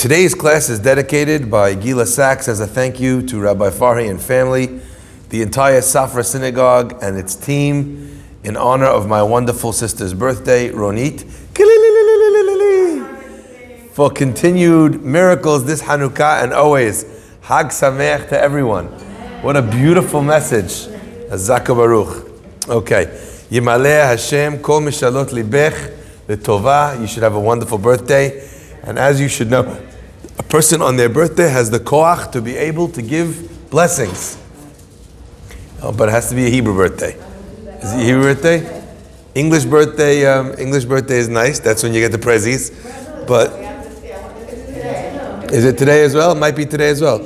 Today's class is dedicated by Gila Sachs as a thank you to Rabbi Farhi and family, the entire Safra Synagogue and its team, in honor of my wonderful sister's birthday, Ronit, for continued miracles this Hanukkah and always Hag Sameach to everyone. What a beautiful message. Hazaka Baruch. Okay. Yimaleh Hashem kol mishalot libech l'tova. You should have a wonderful birthday. And as you should know, a person on their birthday has the koach to be able to give blessings. Oh, but it has to be a Hebrew birthday. Is it a Hebrew birthday? English birthday is nice. That's when you get the prezis. But is it today as well? It might be today as well.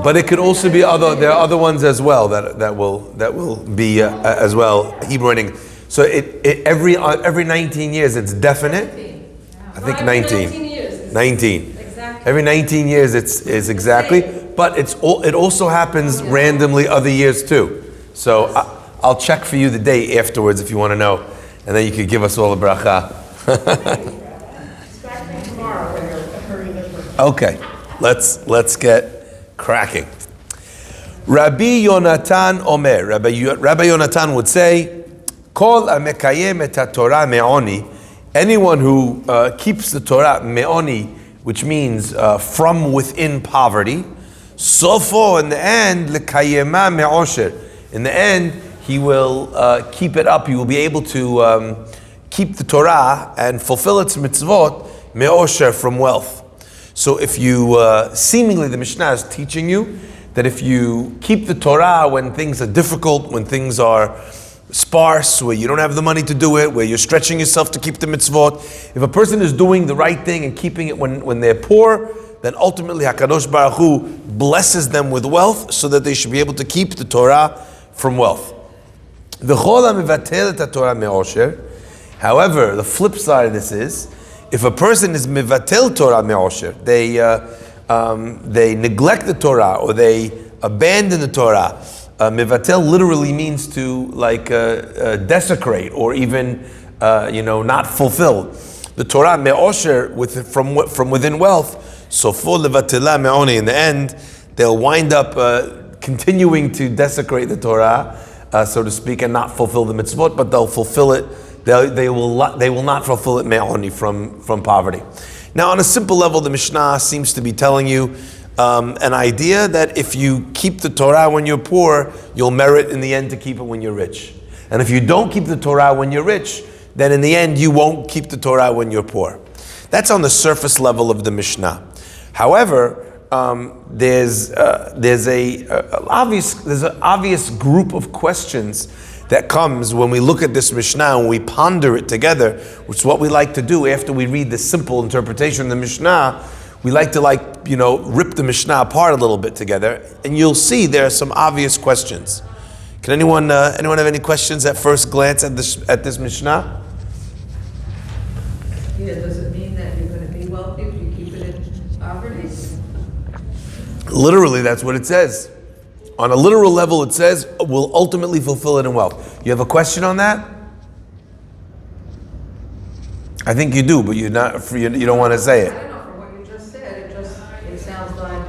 But it could also be there are other ones as well that will be as well Hebrew and English. So every 19 years it's definite. I think 19. 19. Exactly. Every 19 years it's exactly. But it also happens randomly other years too. So I'll check for you the day afterwards if you want to know, and then you could give us all a bracha. Okay, let's get cracking. Rabbi Yonatan Omer. Rabbi Yonatan would say, Kol amekayem et haTorah me'oni. Anyone who keeps the Torah me'oni, which means from within poverty, sofo, in the end, lekayema me'osher. In the end, he will keep it up. He will be able to keep the Torah and fulfill its mitzvot me'osher, from wealth. So if you, seemingly the Mishnah is teaching you that if you keep the Torah when things are difficult, when things are sparse, where you don't have the money to do it, where you're stretching yourself to keep the mitzvot, if a person is doing the right thing and keeping it when they're poor, then ultimately HaKadosh Baruch Hu blesses them with wealth so that they should be able to keep the Torah from wealth. However, the flip side of this is, if a person is mivatel Torah me'osher, they neglect the Torah or they abandon the Torah. Mivatel literally means to desecrate or even not fulfill the Torah me'osher from within wealth. So for levatela me'oni, in the end, they'll wind up continuing to desecrate the Torah, so to speak, and not fulfill the mitzvot, but they'll fulfill it. They will not fulfill it me'oni, from poverty. Now, on a simple level, the Mishnah seems to be telling you an idea that if you keep the Torah when you're poor, you'll merit in the end to keep it when you're rich. And if you don't keep the Torah when you're rich, then in the end you won't keep the Torah when you're poor. That's on the surface level of the Mishnah. However, there's an obvious group of questions that comes when we look at this Mishnah and we ponder it together, which is what we like to do after we read the simple interpretation of the Mishnah. We like to rip the Mishnah apart a little bit together, and you'll see there are some obvious questions. Can anyone have any questions at first glance at this Mishnah? Yeah, does it mean that you're going to be wealthy if you keep it in poverty? Literally, that's what it says. On a literal level, it says, will ultimately fulfill it in wealth. You have a question on that? I think you do, but you don't want to say it. I don't know, from what you just said, it sounds like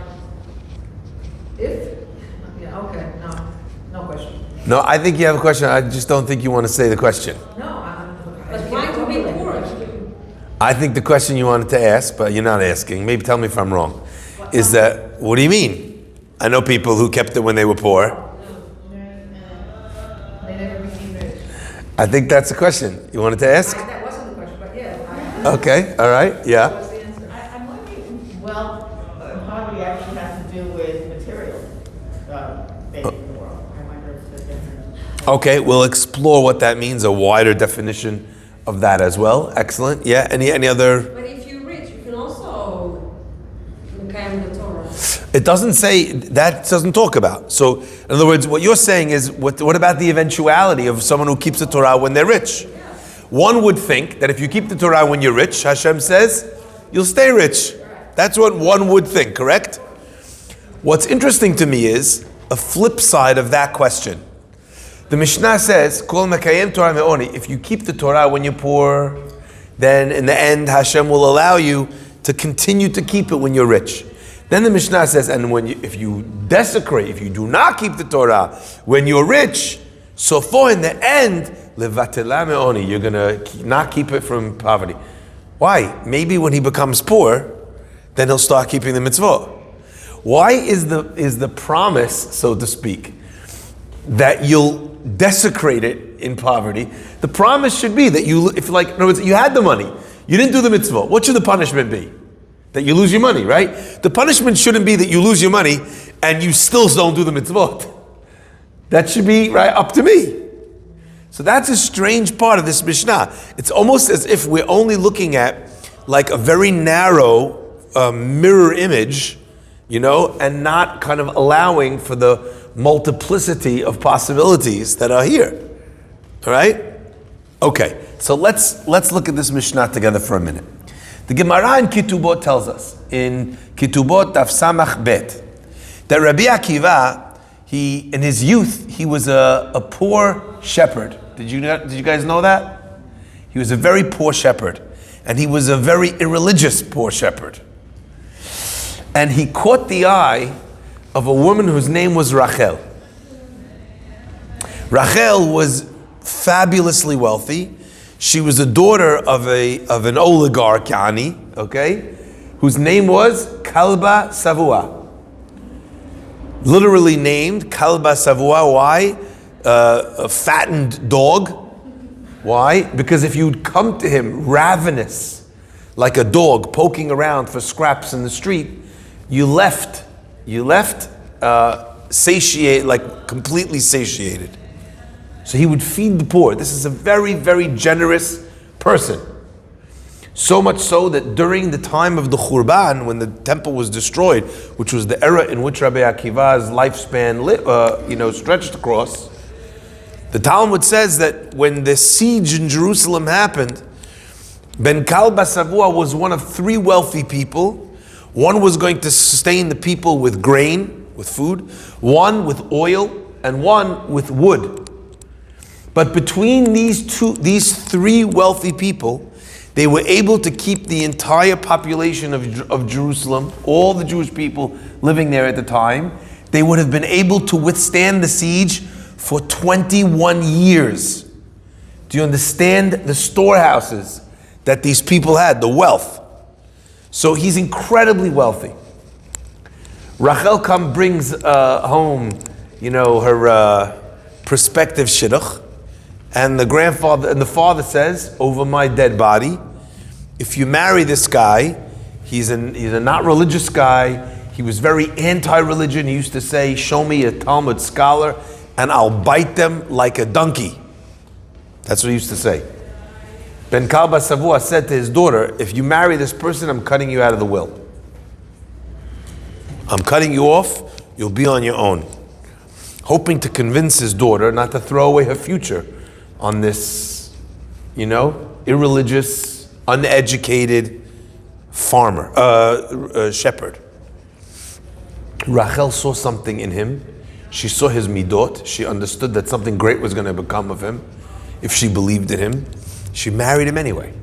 no question. No, I think you have a question. I just don't think you want to say the question. No, but why to be poor? I think the question you wanted to ask, but you're not asking, maybe tell me if I'm wrong, is that, what do you mean? I know people who kept it when they were poor. They never became rich. I think that's the question. You wanted to ask? That wasn't the question, but yeah. Okay, all right, yeah. What's the answer? I'm wondering, poverty actually has to do with material things in the world. I wonder if there's different. Okay, we'll explore what that means, a wider definition of that as well. Excellent. Yeah, any other? But if you're rich, you can also carry the Torah. It doesn't say, that doesn't talk about. So, in other words, what you're saying is, what about the eventuality of someone who keeps the Torah when they're rich? Yeah. One would think that if you keep the Torah when you're rich, Hashem says, you'll stay rich. That's what one would think, correct? What's interesting to me is a flip side of that question. The Mishnah says, Kol mekayem Torah me'oni. If you keep the Torah when you're poor, then in the end Hashem will allow you to continue to keep it when you're rich. Then the Mishnah says, and if you desecrate, if you do not keep the Torah when you're rich, so for in the end, levatela me'oni, you're gonna not keep it from poverty. Why? Maybe when he becomes poor, then he'll start keeping the mitzvot. Why is the promise, so to speak, that you'll desecrate it in poverty? The promise should be that in other words, you had the money, you didn't do the mitzvah. What should the punishment be? That you lose your money, right? The punishment shouldn't be that you lose your money and you still don't do the mitzvot. That should be right up to me. So that's a strange part of this Mishnah. It's almost as if we're only looking at like a very narrow mirror image, and not kind of allowing for the multiplicity of possibilities that are here. All right? Okay, so let's look at this Mishnah together for a minute. The Gemara in Ketubot tells us, in Ketubot Daf Samach Bet, that Rabbi Akiva, in his youth, he was a poor shepherd. Did you guys know that? He was a very poor shepherd. And he was a very irreligious poor shepherd. And he caught the eye of a woman whose name was Rachel. Rachel was fabulously wealthy. She was a daughter of an oligarch, okay, whose name was Kalba Savua. Literally named Kalba Savua. Why? A fattened dog. Why? Because if you'd come to him ravenous, like a dog poking around for scraps in the street, you left satiated, like completely satiated. So he would feed the poor. This is a very, very generous person. So much so that during the time of the Khurban, when the temple was destroyed, which was the era in which Rabbi Akiva's lifespan stretched across, the Talmud says that when the siege in Jerusalem happened, Ben Kalba Savua was one of three wealthy people. One was going to sustain the people with grain, with food, one with oil, and one with wood. But between these three wealthy people, they were able to keep the entire population of Jerusalem, all the Jewish people living there at the time, they would have been able to withstand the siege for 21 years. Do you understand the storehouses that these people had, the wealth? So he's incredibly wealthy. Rachel brings home, her prospective shidduch, and the father says, over my dead body, if you marry this guy, he's a not religious guy. He was very anti-religion. He used to say, show me a Talmud scholar and I'll bite them like a donkey. That's what he used to say. Ben Kalba Savua said to his daughter, if you marry this person, I'm cutting you out of the will. I'm cutting you off, you'll be on your own. Hoping to convince his daughter not to throw away her future on this, irreligious, uneducated shepherd. Rachel saw something in him. She saw his midot. She understood that something great was going to become of him if she believed in him. She married him anyway.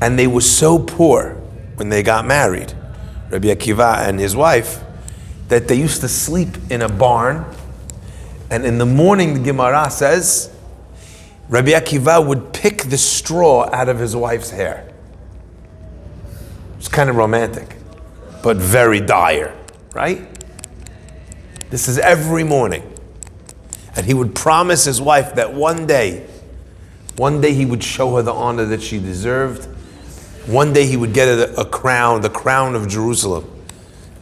And they were so poor when they got married, Rabbi Akiva and his wife, that they used to sleep in a barn. And in the morning, the Gemara says, Rabbi Akiva would pick the straw out of his wife's hair. It's kind of romantic, but very dire, right? This is every morning. And he would promise his wife that one day he would show her the honor that she deserved. One day he would get her a crown, the crown of Jerusalem.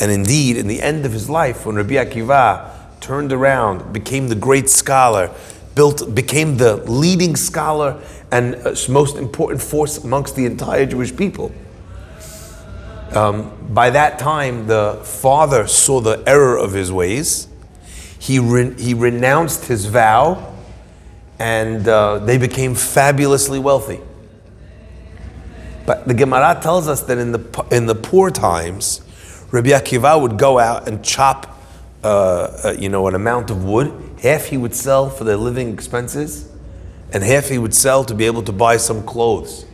And indeed, in the end of his life, when Rabbi Akiva turned around, became the great scholar, became the leading scholar and most important force amongst the entire Jewish people. By that time, the father saw the error of his ways. He renounced his vow, and they became fabulously wealthy. But the Gemara tells us that in the poor times, Rabbi Akiva would go out and chop an amount of wood, half he would sell for their living expenses, and half he would sell to be able to buy some clothes.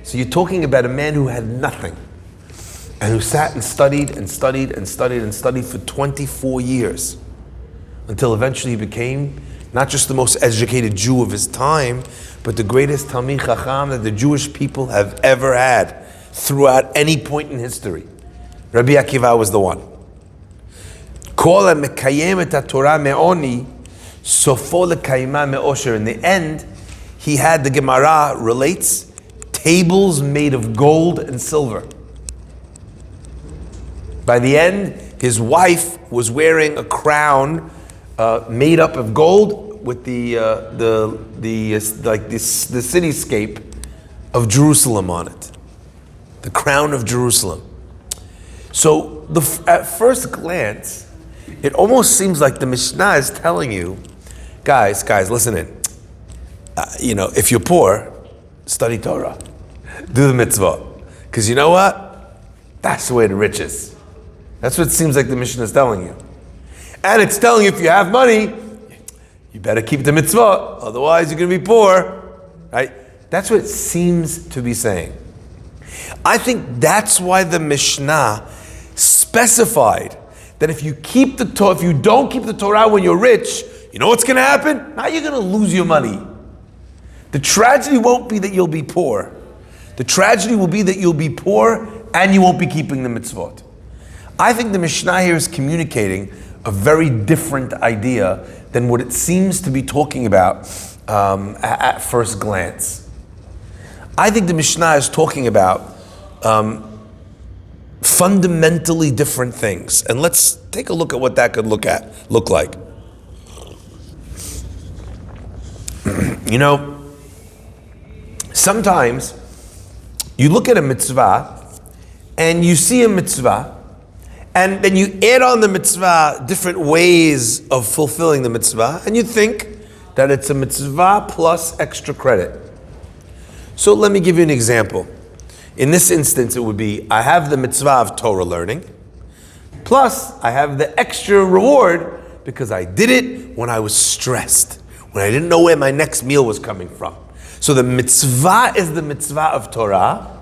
So you're talking about a man who had nothing, and who sat and studied and studied and studied and studied for 24 years, until eventually he became not just the most educated Jew of his time, but the greatest Talmid Chacham that the Jewish people have ever had throughout any point in history. Rabbi Akiva was the one. Kol mekayem et Torah me'oni, sofo lekayma me'osher. In the end, he had, the Gemara relates, tables made of gold and silver. By the end, his wife was wearing a crown made up of gold with the cityscape of Jerusalem on it, the crown of Jerusalem. So at first glance, it almost seems like the Mishnah is telling you, guys, listen in. If you're poor, study Torah, do the mitzvah, because you know what? That's the way to riches. That's what it seems like the Mishnah is telling you. And it's telling you if you have money, you better keep the mitzvah, otherwise you're going to be poor, right? That's what it seems to be saying. I think that's why the Mishnah specified that if you don't keep the Torah when you're rich, you know what's going to happen? Now you're going to lose your money. The tragedy won't be that you'll be poor. The tragedy will be that you'll be poor and you won't be keeping the mitzvot. I think the Mishnah here is communicating a very different idea than what it seems to be talking about at first glance. I think the Mishnah is talking about fundamentally different things. And let's take a look at what that could look like. Sometimes you look at a mitzvah and you see a mitzvah, and then you add on the mitzvah different ways of fulfilling the mitzvah, and you think that it's a mitzvah plus extra credit. So let me give you an example. In this instance, it would be, I have the mitzvah of Torah learning, plus I have the extra reward because I did it when I was stressed, when I didn't know where my next meal was coming from. So the mitzvah is the mitzvah of Torah.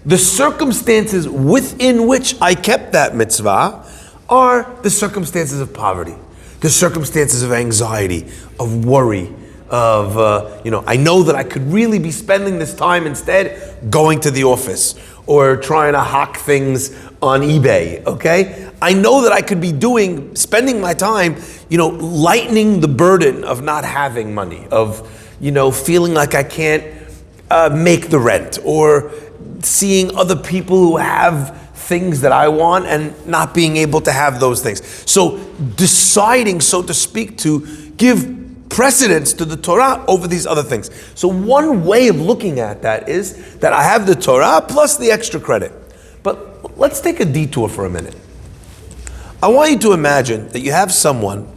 The circumstances within which I kept that mitzvah are the circumstances of poverty, the circumstances of anxiety, of worry, of, I know that I could really be spending this time instead going to the office or trying to hawk things on eBay, okay? I know that I could be spending my time, lightening the burden of not having money, of, feeling like I can't make the rent, or seeing other people who have things that I want and not being able to have those things. So deciding, so to speak, to give precedence to the Torah over these other things. So one way of looking at that is that I have the Torah plus the extra credit. But let's take a detour for a minute. I want you to imagine that you have someone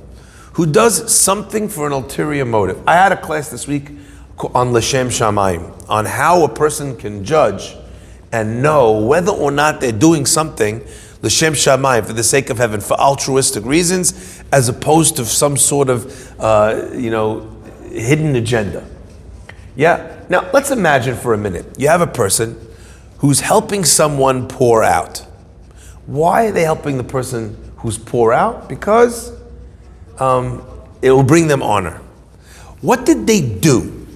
who does something for an ulterior motive. I had a class this week on L'Shem Shamayim, on how a person can judge and know whether or not they're doing something L'Shem Shamayim, for the sake of heaven, for altruistic reasons, as opposed to some sort of, hidden agenda. Yeah. Now, let's imagine for a minute, you have a person who's helping someone pour out. Why are they helping the person who's pour out? Because it will bring them honor. What did they do?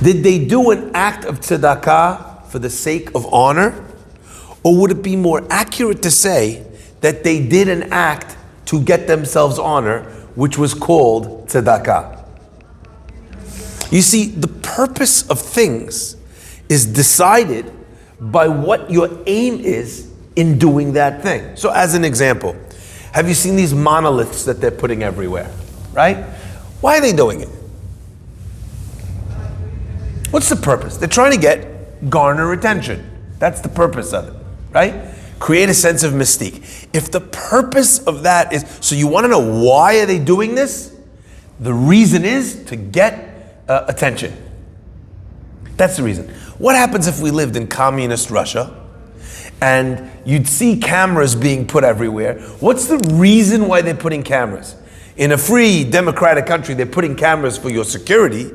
Did they do an act of tzedakah for the sake of honor? Or would it be more accurate to say that they did an act to get themselves honor, which was called tzedakah? You see, the purpose of things is decided by what your aim is in doing that thing. So as an example, have you seen these monoliths that they're putting everywhere, right? Why are they doing it? What's the purpose? They're trying to garner attention. That's the purpose of it, right? Create a sense of mystique. If the purpose of that is, so you want to know why are they doing this? The reason is to get attention. That's the reason. What happens if we lived in communist Russia and you'd see cameras being put everywhere. What's the reason why they're putting cameras? In a free democratic country, they're putting cameras for your security.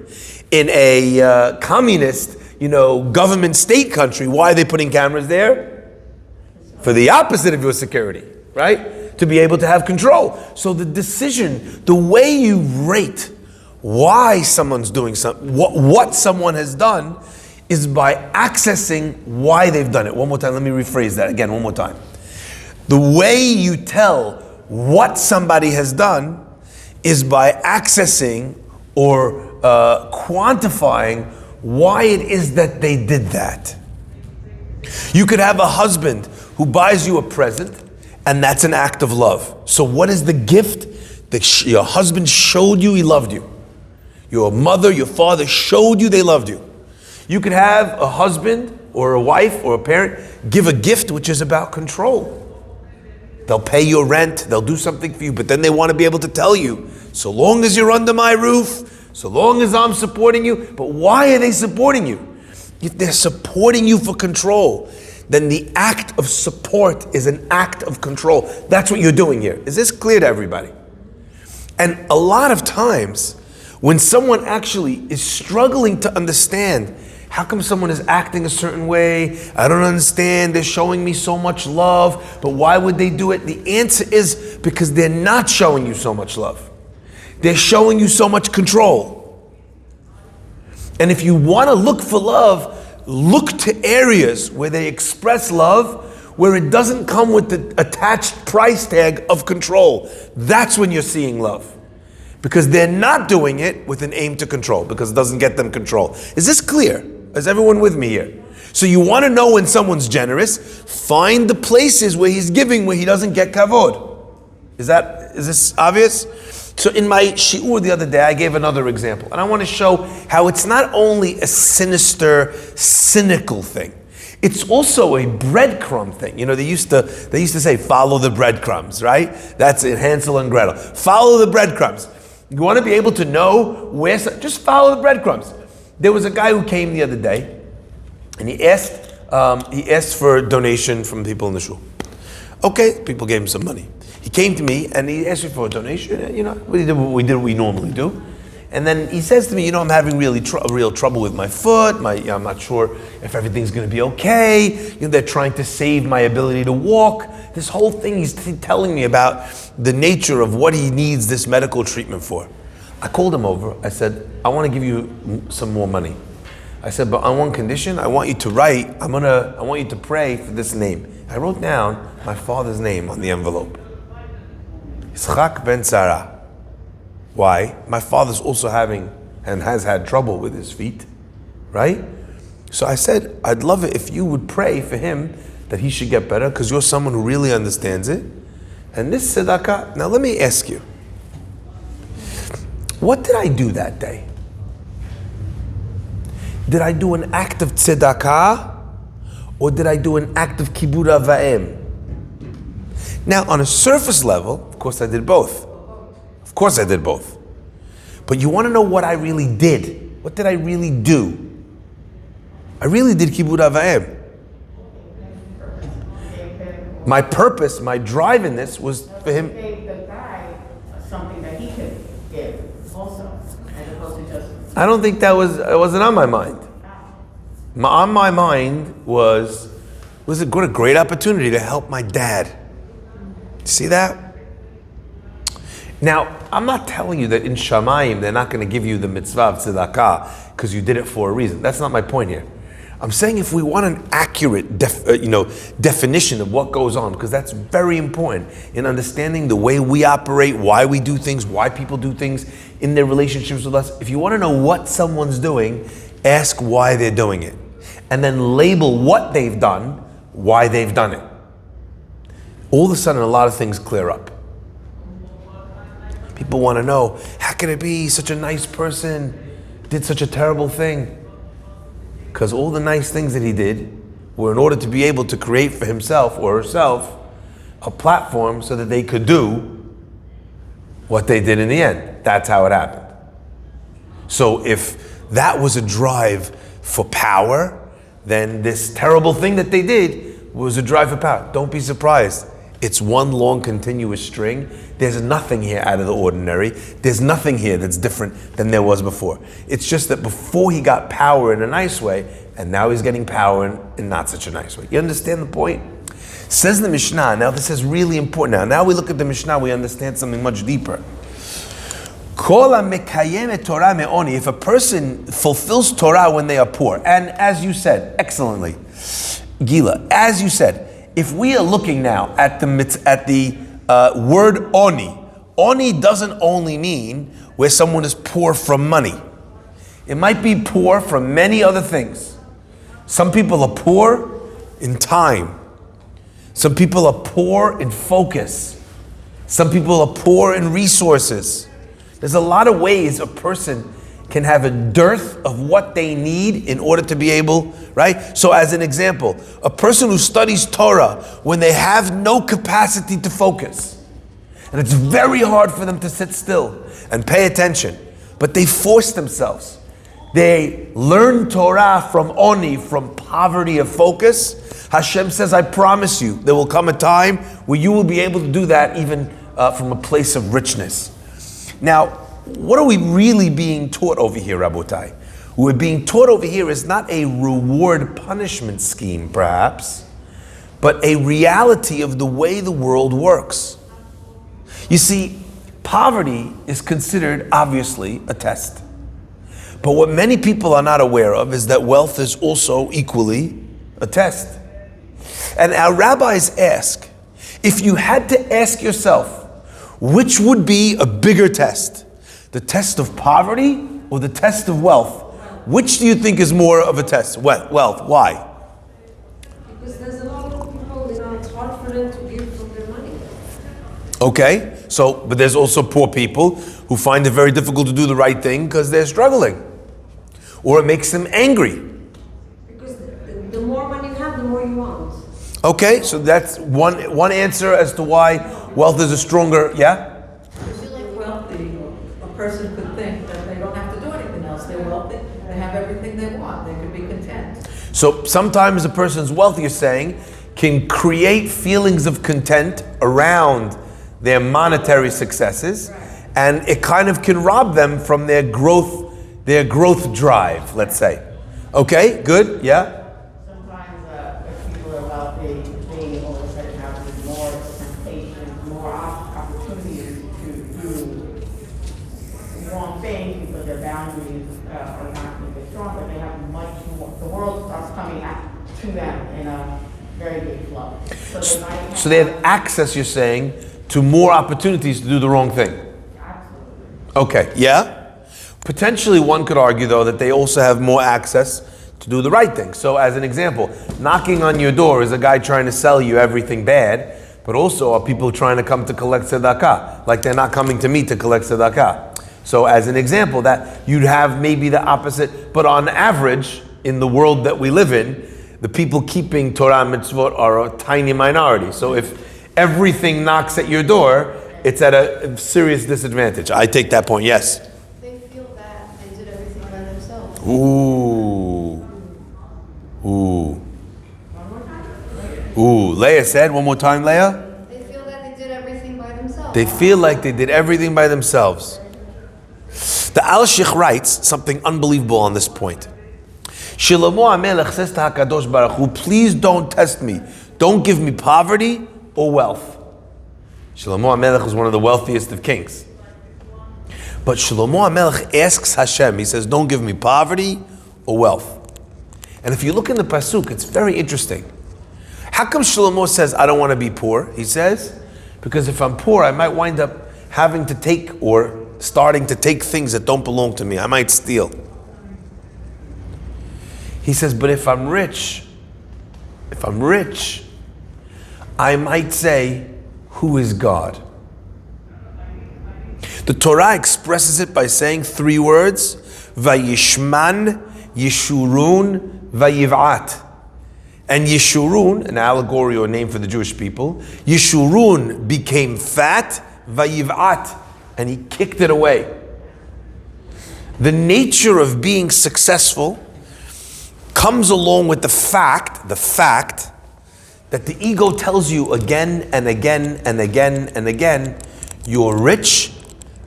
In a communist, government state country, why are they putting cameras there? For the opposite of your security, right? To be able to have control. So the decision, the way you rate why someone's doing something, what someone has done, is by accessing why they've done it. One more time, let me rephrase that again, one more time. The way you tell what somebody has done is by accessing or quantifying why it is that they did that. You could have a husband who buys you a present, and that's an act of love. So what is the gift? Your husband showed you he loved you. Your mother, your father showed you they loved you. You could have a husband or a wife or a parent give a gift which is about control. They'll pay your rent, they'll do something for you, but then they want to be able to tell you, so long as you're under my roof, so long as I'm supporting you. But why are they supporting you? If they're supporting you for control, then the act of support is an act of control. That's what you're doing here. Is this clear to everybody? And a lot of times, when someone actually is struggling to understand, how come someone is acting a certain way? I don't understand. They're showing me so much love, but why would they do it? The answer is because they're not showing you so much love. They're showing you so much control. And if you want to look for love, look to areas where they express love, where it doesn't come with the attached price tag of control. That's when you're seeing love. Because they're not doing it with an aim to control, because it doesn't get them control. Is this clear? Is everyone with me here? So you want to know when someone's generous, find the places where he's giving where he doesn't get kavod. Is this obvious? So in my shi'ur the other day, I gave another example. And I want to show how it's not only a sinister, cynical thing. It's also a breadcrumb thing. They used to say, follow the breadcrumbs, right? That's in Hansel and Gretel. Follow the breadcrumbs. You want to be able to know where, just follow the breadcrumbs. There was a guy who came the other day, and he asked for a donation from people in the shul. Okay, people gave him some money. He came to me and he asked me for a donation. We did what we normally do. And then he says to me, I'm having real trouble with my foot. I'm not sure if everything's going to be okay. They're trying to save my ability to walk. This whole thing he's telling me about the nature of what he needs this medical treatment for. I called him over. I said, I want to give you some more money. I said, but on one condition, I want you to write. I want you to pray for this name. I wrote down my father's name on the envelope. Yitzchak ben Sarah. Why? My father's also having and has had trouble with his feet, right? So I said, I'd love it if you would pray for him that he should get better, because you're someone who really understands it. And this tzedakah, now let me ask you, what did I do that day? Did I do an act of tzedakah, or did I do an act of kibud avayim? Now, on a surface level, of course I did both. Of course I did both. But you want to know what I really did? What did I really do? I really did kibud avayim. My purpose, my drive in this was for him. Gave the guy something that he could give also, as opposed to just. I don't think it wasn't on my mind. On my mind was a great opportunity to help my dad. See that? Now, I'm not telling you that in Shamayim they're not going to give you the mitzvah of tzedakah because you did it for a reason. That's not my point here. I'm saying if we want an accurate definition of what goes on, because that's very important in understanding the way we operate, why we do things, why people do things in their relationships with us. If you want to know what someone's doing, ask why they're doing it. And then label what they've done, why they've done it. All of a sudden, a lot of things clear up. People want to know, how can it be such a nice person did such a terrible thing? Because all the nice things that he did were in order to be able to create for himself or herself a platform so that they could do what they did in the end. That's how it happened. So if that was a drive for power, then this terrible thing that they did was a drive for power. Don't be surprised. It's one long continuous string. There's nothing here out of the ordinary. There's nothing here that's different than there was before. It's just that before he got power in a nice way, and now he's getting power in not such a nice way. You understand the point? Says the Mishnah, now this is really important. Now we look at the Mishnah, we understand something much deeper. If a person fulfills Torah when they are poor, and as you said, excellently, Gila, as you said, if we are looking now at the word oni doesn't only mean where someone is poor from money. It might be poor from many other things. Some people are poor in time. Some people are poor in focus. Some people are poor in resources. There's a lot of ways a person can have a dearth of what they need in order to be able, right? So as an example, a person who studies Torah when they have no capacity to focus, and it's very hard for them to sit still and pay attention, but they force themselves. They learn Torah from oni, from poverty of focus. Hashem says, I promise you, there will come a time where you will be able to do that even from a place of richness. Now, what are we really being taught over here, Rabotai? What we're being taught over here is not a reward-punishment scheme, perhaps, but a reality of the way the world works. You see, poverty is considered, obviously, a test. But what many people are not aware of is that wealth is also equally a test. And our rabbis ask, if you had to ask yourself, which would be a bigger test? The test of poverty or the test of wealth? Which do you think is more of a test? Wealth. Why? Because there's a lot of people, it's hard for them to give from their money. Okay, but there's also poor people who find it very difficult to do the right thing because they're struggling. Or it makes them angry. Because the more money you have, the more you want. Okay, so that's one answer as to why wealth is a stronger, yeah? If you're like wealthy, a person could think that they don't have to do anything else. They're wealthy, they have everything they want, they could be content. So sometimes a person's wealth, you're saying, can create feelings of content around their monetary successes, and it kind of can rob them from their growth drive, let's say. Okay, good, yeah? Sometimes if people are wealthy, they all of a sudden have more temptations, more opportunities to do wrong things because their boundaries are not even strong, but they have much more. The world starts coming to them in a very big flow. So they have access, you're saying, to more opportunities to do the wrong thing. Absolutely. Okay, yeah? Potentially one could argue though that they also have more access to do the right thing. So as an example, knocking on your door is a guy trying to sell you everything bad, but also are people trying to come to collect tzedakah, like they're not coming to me to collect tzedakah. So as an example, that you'd have maybe the opposite, but on average, in the world that we live in, the people keeping Torah and mitzvot are a tiny minority. So if everything knocks at your door, it's at a serious disadvantage. I take that point, yes. They feel that they did everything by themselves. Ooh, Leah said, one more time, Leah? They feel that they did everything by themselves. They feel like they did everything by themselves. The Al-Shikh writes something unbelievable on this point. Shlomo HaMelech says to HaKadosh Baruch Hu, please don't test me. Don't give me poverty or wealth. Shlomo HaMelech was one of the wealthiest of kings. But Shlomo HaMelech asks Hashem, he says, don't give me poverty or wealth. And if you look in the Pasuk, it's very interesting. How come Shlomo says, I don't want to be poor? He says, because if I'm poor, I might wind up having to take or starting to take things that don't belong to me. I might steal. He says, but if I'm rich, I might say, who is God? The Torah expresses it by saying 3 words, Vayishman, Yeshurun, Vayiv'at. And Yeshurun, an allegory or name for the Jewish people, Yeshurun became fat, Vayiv'at, and he kicked it away. The nature of being successful comes along with the fact that the ego tells you again and again and again and again, you're rich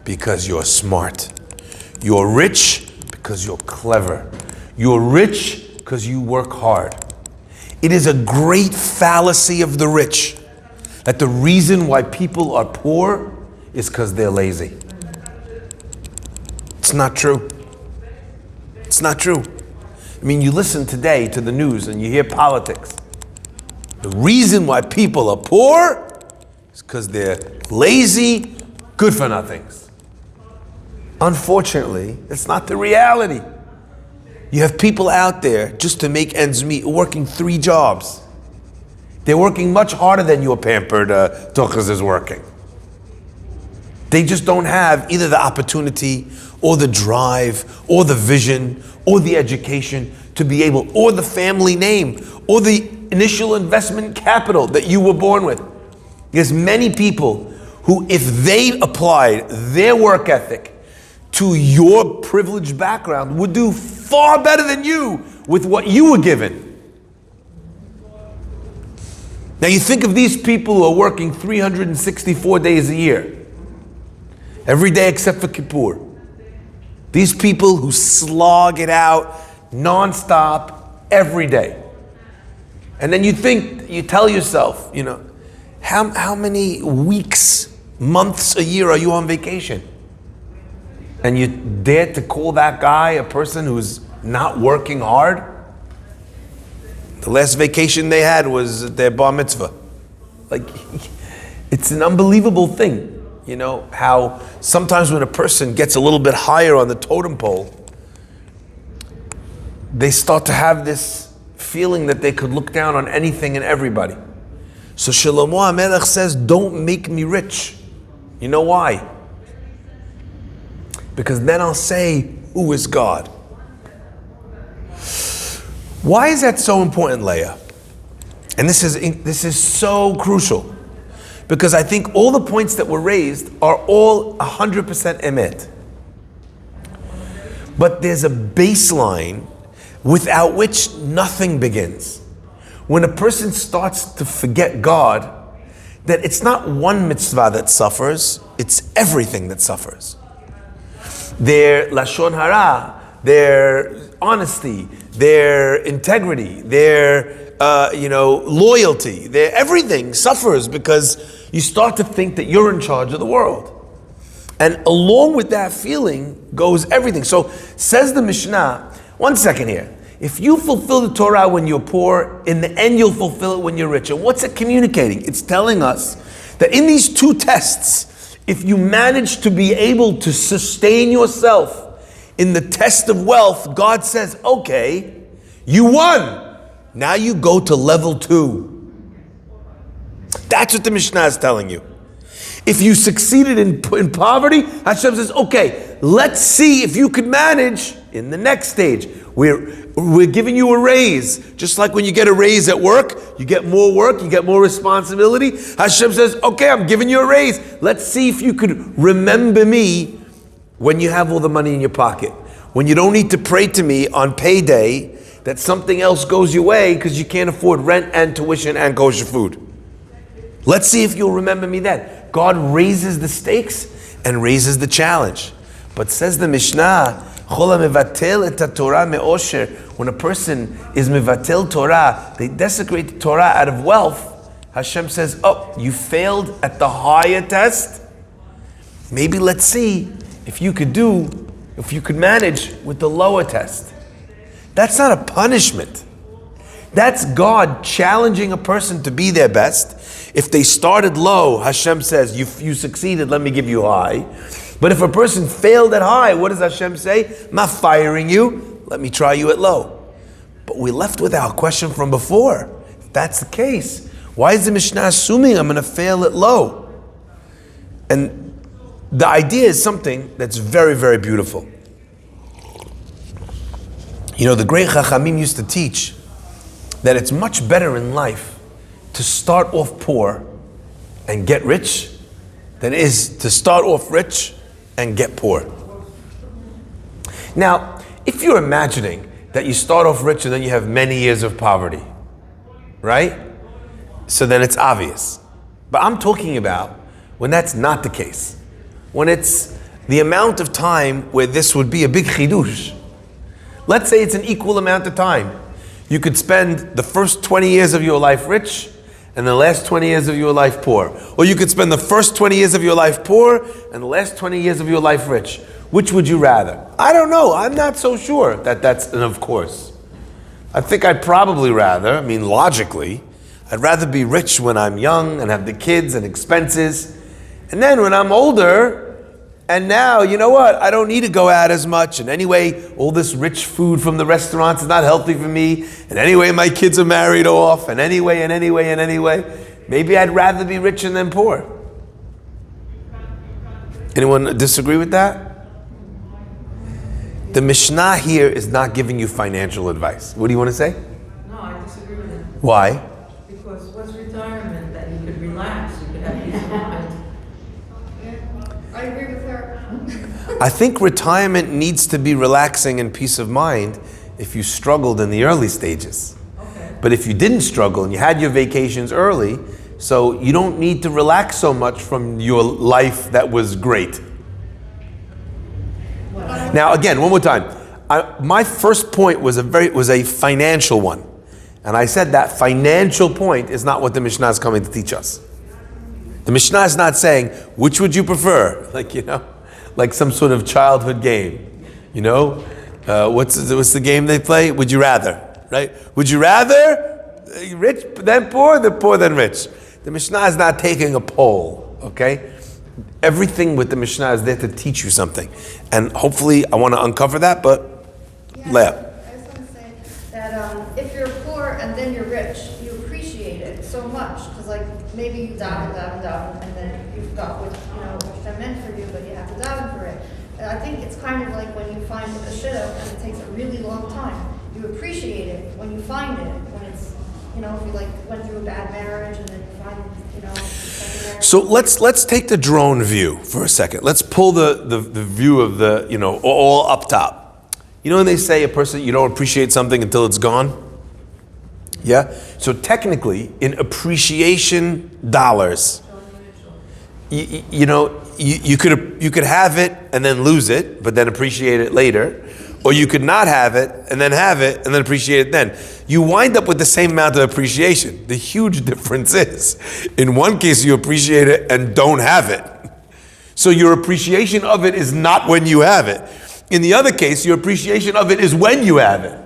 because you're smart. You're rich because you're clever. You're rich because you work hard. It is a great fallacy of the rich that the reason why people are poor is because they're lazy. It's not true. It's not true. I mean, you listen today to the news and you hear politics. The reason why people are poor is because they're lazy, good for nothings. Unfortunately, it's not the reality. You have people out there just to make ends meet, working 3 jobs. They're working much harder than your pampered tuchas is working. They just don't have either the opportunity or the drive or the vision or the education to be able, or the family name or the initial investment capital that you were born with. There's many people who, if they applied their work ethic to your privileged background, would do far better than you with what you were given. Now you think of these people who are working 364 days a year, every day except for Kippur. These people who slog it out non-stop every day. And then you tell yourself, how many weeks, months a year are you on vacation? And you dare to call that guy a person who's not working hard? The last vacation they had was their bar mitzvah. It's an unbelievable thing. How sometimes when a person gets a little bit higher on the totem pole, they start to have this feeling that they could look down on anything and everybody. So Shlomo HaMelech says, don't make me rich. You know why? Because then I'll say, who is God? Why is that so important, Leah? And this is so crucial. Because I think all the points that were raised are all 100% emet. But there's a baseline without which nothing begins. When a person starts to forget God, that it's not one mitzvah that suffers, it's everything that suffers. Their lashon hara, their honesty, their integrity, their loyalty, their everything suffers because you start to think that you're in charge of the world. And along with that feeling goes everything. So says the Mishnah, one second here. If you fulfill the Torah when you're poor, in the end you'll fulfill it when you're rich. And what's it communicating? It's telling us that in these 2 tests, if you manage to be able to sustain yourself in the test of wealth, God says, okay, you won. Now you go to level 2. That's what the Mishnah is telling you. If you succeeded in poverty, Hashem says, okay, let's see if you could manage in the next stage. We're giving you a raise. Just like when you get a raise at work, you get more responsibility. Hashem says, okay, I'm giving you a raise. Let's see if you could remember me when you have all the money in your pocket. When you don't need to pray to me on payday that something else goes your way because you can't afford rent and tuition and kosher food. Let's see if you'll remember me then. God raises the stakes and raises the challenge. But says the Mishnah, when a person is mevatel Torah, they desecrate the Torah out of wealth. Hashem says, oh, you failed at the higher test? Maybe let's see if you could manage with the lower test. That's not a punishment. That's God challenging a person to be their best. If they started low, Hashem says, you succeeded, let me give you high. But if a person failed at high, what does Hashem say? I'm not firing you, let me try you at low. But we left with our question from before. If that's the case, why is the Mishnah assuming I'm going to fail at low? And the idea is something that's very, very beautiful. The great Chachamim used to teach that it's much better in life to start off poor and get rich than it is to start off rich and get poor. Now, if you're imagining that you start off rich and then you have many years of poverty, right? so then it's obvious. But I'm talking about when that's not the case. When it's the amount of time where this would be a big chidush. Let's say it's an equal amount of time. You could spend the first 20 years of your life rich and the last 20 years of your life poor. Or you could spend the first 20 years of your life poor and the last 20 years of your life rich. Which would you rather? I don't know. I'm not so sure that that's an of course. I think I'd probably rather, logically, I'd rather be rich when I'm young and have the kids and expenses. And then when I'm older, and now, you know what? I don't need to go out as much. And anyway, all this rich food from the restaurants is not healthy for me. And anyway, my kids are married off. And anyway. Maybe I'd rather be rich than poor. Anyone disagree with that? The Mishnah here is not giving you financial advice. What do you want to say? No, I disagree with that. Why? Because what's retirement? That you could relax, you could have peace of mind. I agree with her. I think retirement needs to be relaxing and peace of mind if you struggled in the early stages. Okay. But if you didn't struggle and you had your vacations early, so you don't need to relax so much from your life that was great. Now again, one more time. My first point was a financial one. And I said that financial point is not what the Mishnah is coming to teach us. The Mishnah is not saying, which would you prefer? Like some sort of childhood game. What's the game they play? Would you rather, right? Would you rather rich than poor than rich? The Mishnah is not taking a poll, okay? Everything with the Mishnah is there to teach you something. And hopefully I want to uncover that, but Leah. I just want to say that if you're poor and then you're rich, you appreciate it so much. Because maybe you daven, and then you've got what Hashem meant for you, but you have to daven for it. And I think it's kind of like when you find a shidduch and it takes a really long time. You appreciate it when you find it. When it's, if you went through a bad marriage and then you find, second marriage. So let's take the drone view for a second. Let's pull the view of the, all up top. When they say a person, you don't appreciate something until it's gone? Yeah? So technically, in appreciation dollars, you could have it and then lose it, but then appreciate it later. Or you could not have it and then have it and then appreciate it then. You wind up with the same amount of appreciation. The huge difference is, in one case you appreciate it and don't have it. So your appreciation of it is not when you have it. In the other case, your appreciation of it is when you have it.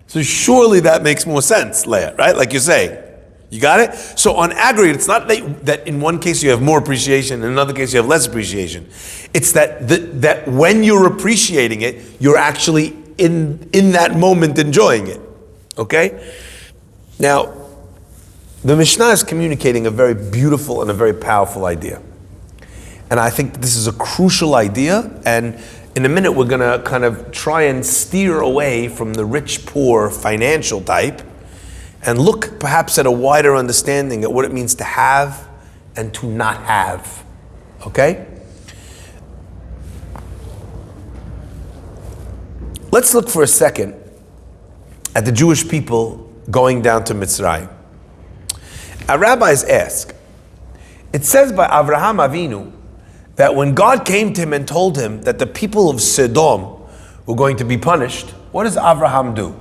So surely that makes more sense, Leah, right? Like you're saying. You got it? So on aggregate, it's not that in one case you have more appreciation, in another case you have less appreciation. It's that when you're appreciating it, you're actually in that moment enjoying it. Okay? Now, the Mishnah is communicating a very beautiful and a very powerful idea. And I think this is a crucial idea, and in a minute we're going to kind of try and steer away from the rich-poor financial type and look perhaps at a wider understanding at what it means to have and to not have. Okay? Let's look for a second at the Jewish people going down to Mitzrayim. Our rabbis ask, it says by Avraham Avinu that when God came to him and told him that the people of Sodom were going to be punished, what does Avraham do?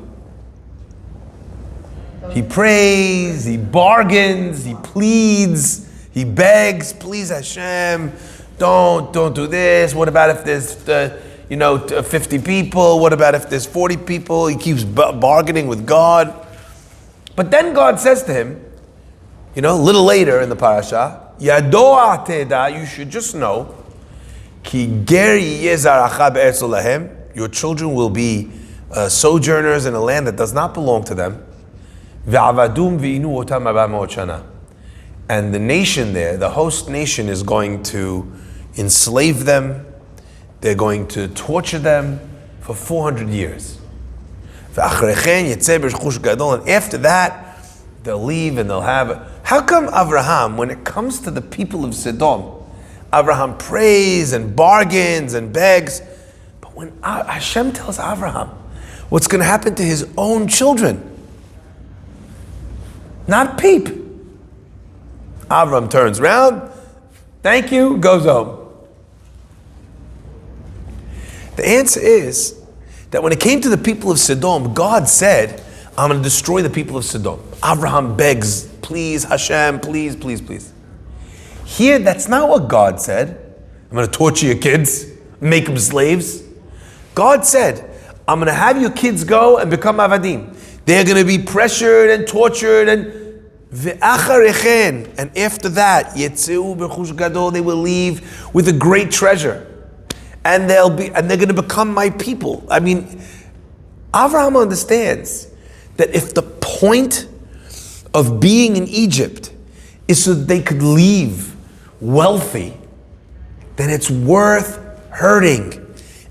He prays, he bargains, he pleads, he begs, please Hashem, don't do this. What about if there's 50 people? What about if there's 40 people? He keeps bargaining with God. But then God says to him, a little later in the parasha, Yadoa teda, you should just know, Ki ger yezaracha be'etz lahem, your children will be sojourners in a land that does not belong to them. Ve'avadum ve'inu otam 400 shana. And the nation there, the host nation, is going to enslave them. They're going to torture them for 400 years. And after that, they'll leave and they'll have... How come Avraham, when it comes to the people of Sodom, Avraham prays and bargains and begs, but when Hashem tells Avraham what's going to happen to his own children, not peep. Avram turns around, thank you, goes home. The answer is that when it came to the people of Sodom, God said, I'm going to destroy the people of Sodom. Abraham begs, please, Hashem, please, please, please. Here, that's not what God said. I'm going to torture your kids, make them slaves. God said, I'm going to have your kids go and become avadim. They're going to be pressured and tortured and after that, they will leave with a great treasure. And they're going to become my people. I mean, Abraham understands that if the point of being in Egypt is so that they could leave wealthy, then it's worth hurting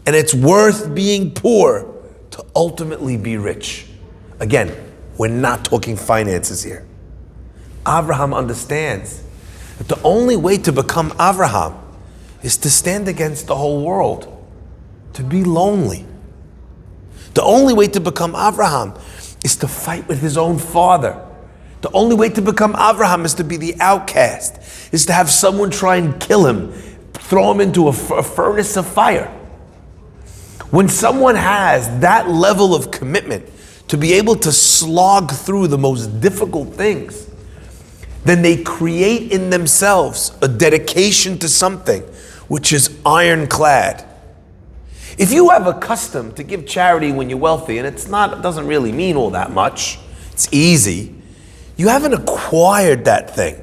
and it's worth being poor to ultimately be rich. Again, we're not talking finances here. Abraham understands that the only way to become Abraham is to stand against the whole world, to be lonely. The only way to become Abraham is to fight with his own father. The only way to become Abraham is to be the outcast, is to have someone try and kill him, throw him into a furnace of fire. When someone has that level of commitment to be able to slog through the most difficult things, then they create in themselves a dedication to something which is ironclad. If you have a custom to give charity when you're wealthy, and it doesn't really mean all that much, it's easy, you haven't acquired that thing.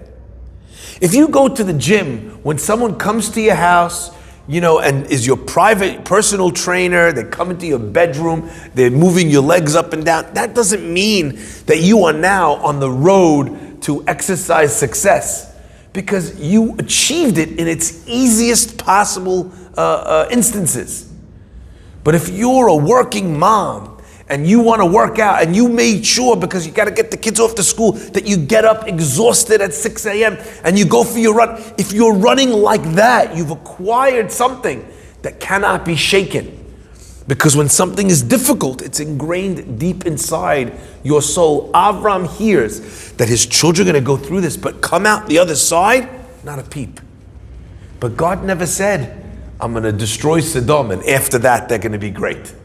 If you go to the gym when someone comes to your house, and is your private personal trainer, they come into your bedroom, they're moving your legs up and down, that doesn't mean that you are now on the road to exercise success, because you achieved it in its easiest possible instances. But if you're a working mom and you want to work out and you made sure, because you got to get the kids off to school, that you get up exhausted at 6 a.m. and you go for your run, if you're running like that, you've acquired something that cannot be shaken. Because when something is difficult, it's ingrained deep inside your soul. Avram hears that his children are going to go through this, but come out the other side, not a peep. But God never said, I'm going to destroy Sodom, and after that they're going to be great.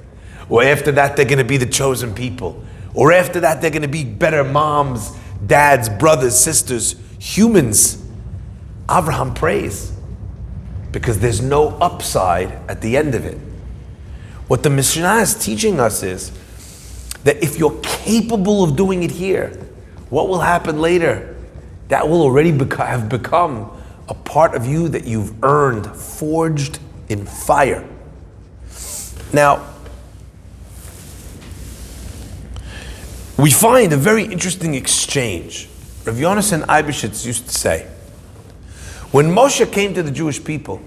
Or after that they're going to be the chosen people. Or after that they're going to be better moms, dads, brothers, sisters, humans. Abraham prays because there's no upside at the end of it. What the Mishnah is teaching us is that if you're capable of doing it here, what will happen later? That will already have become a part of you that you've earned, forged in fire. Now, we find a very interesting exchange. Rav Yonasan Eibeshitz used to say, when Moshe came to the Jewish people,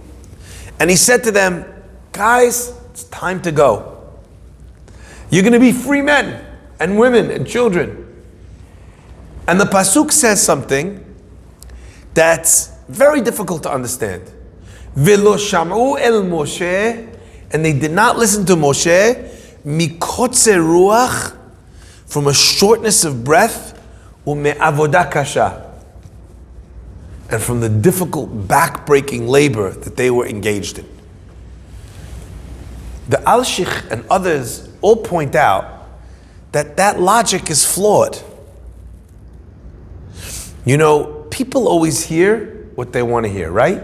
and he said to them, guys, it's time to go. You're going to be free men and women and children. And the Pasuk says something that's very difficult to understand. V'lo sham'u el Moshe, and they did not listen to Moshe, mikotze ruach, from a shortness of breath, u'me'avodah kasha, and from the difficult back-breaking labor that they were engaged in. The Al-Shich and others all point out that logic is flawed. People always hear what they want to hear, right?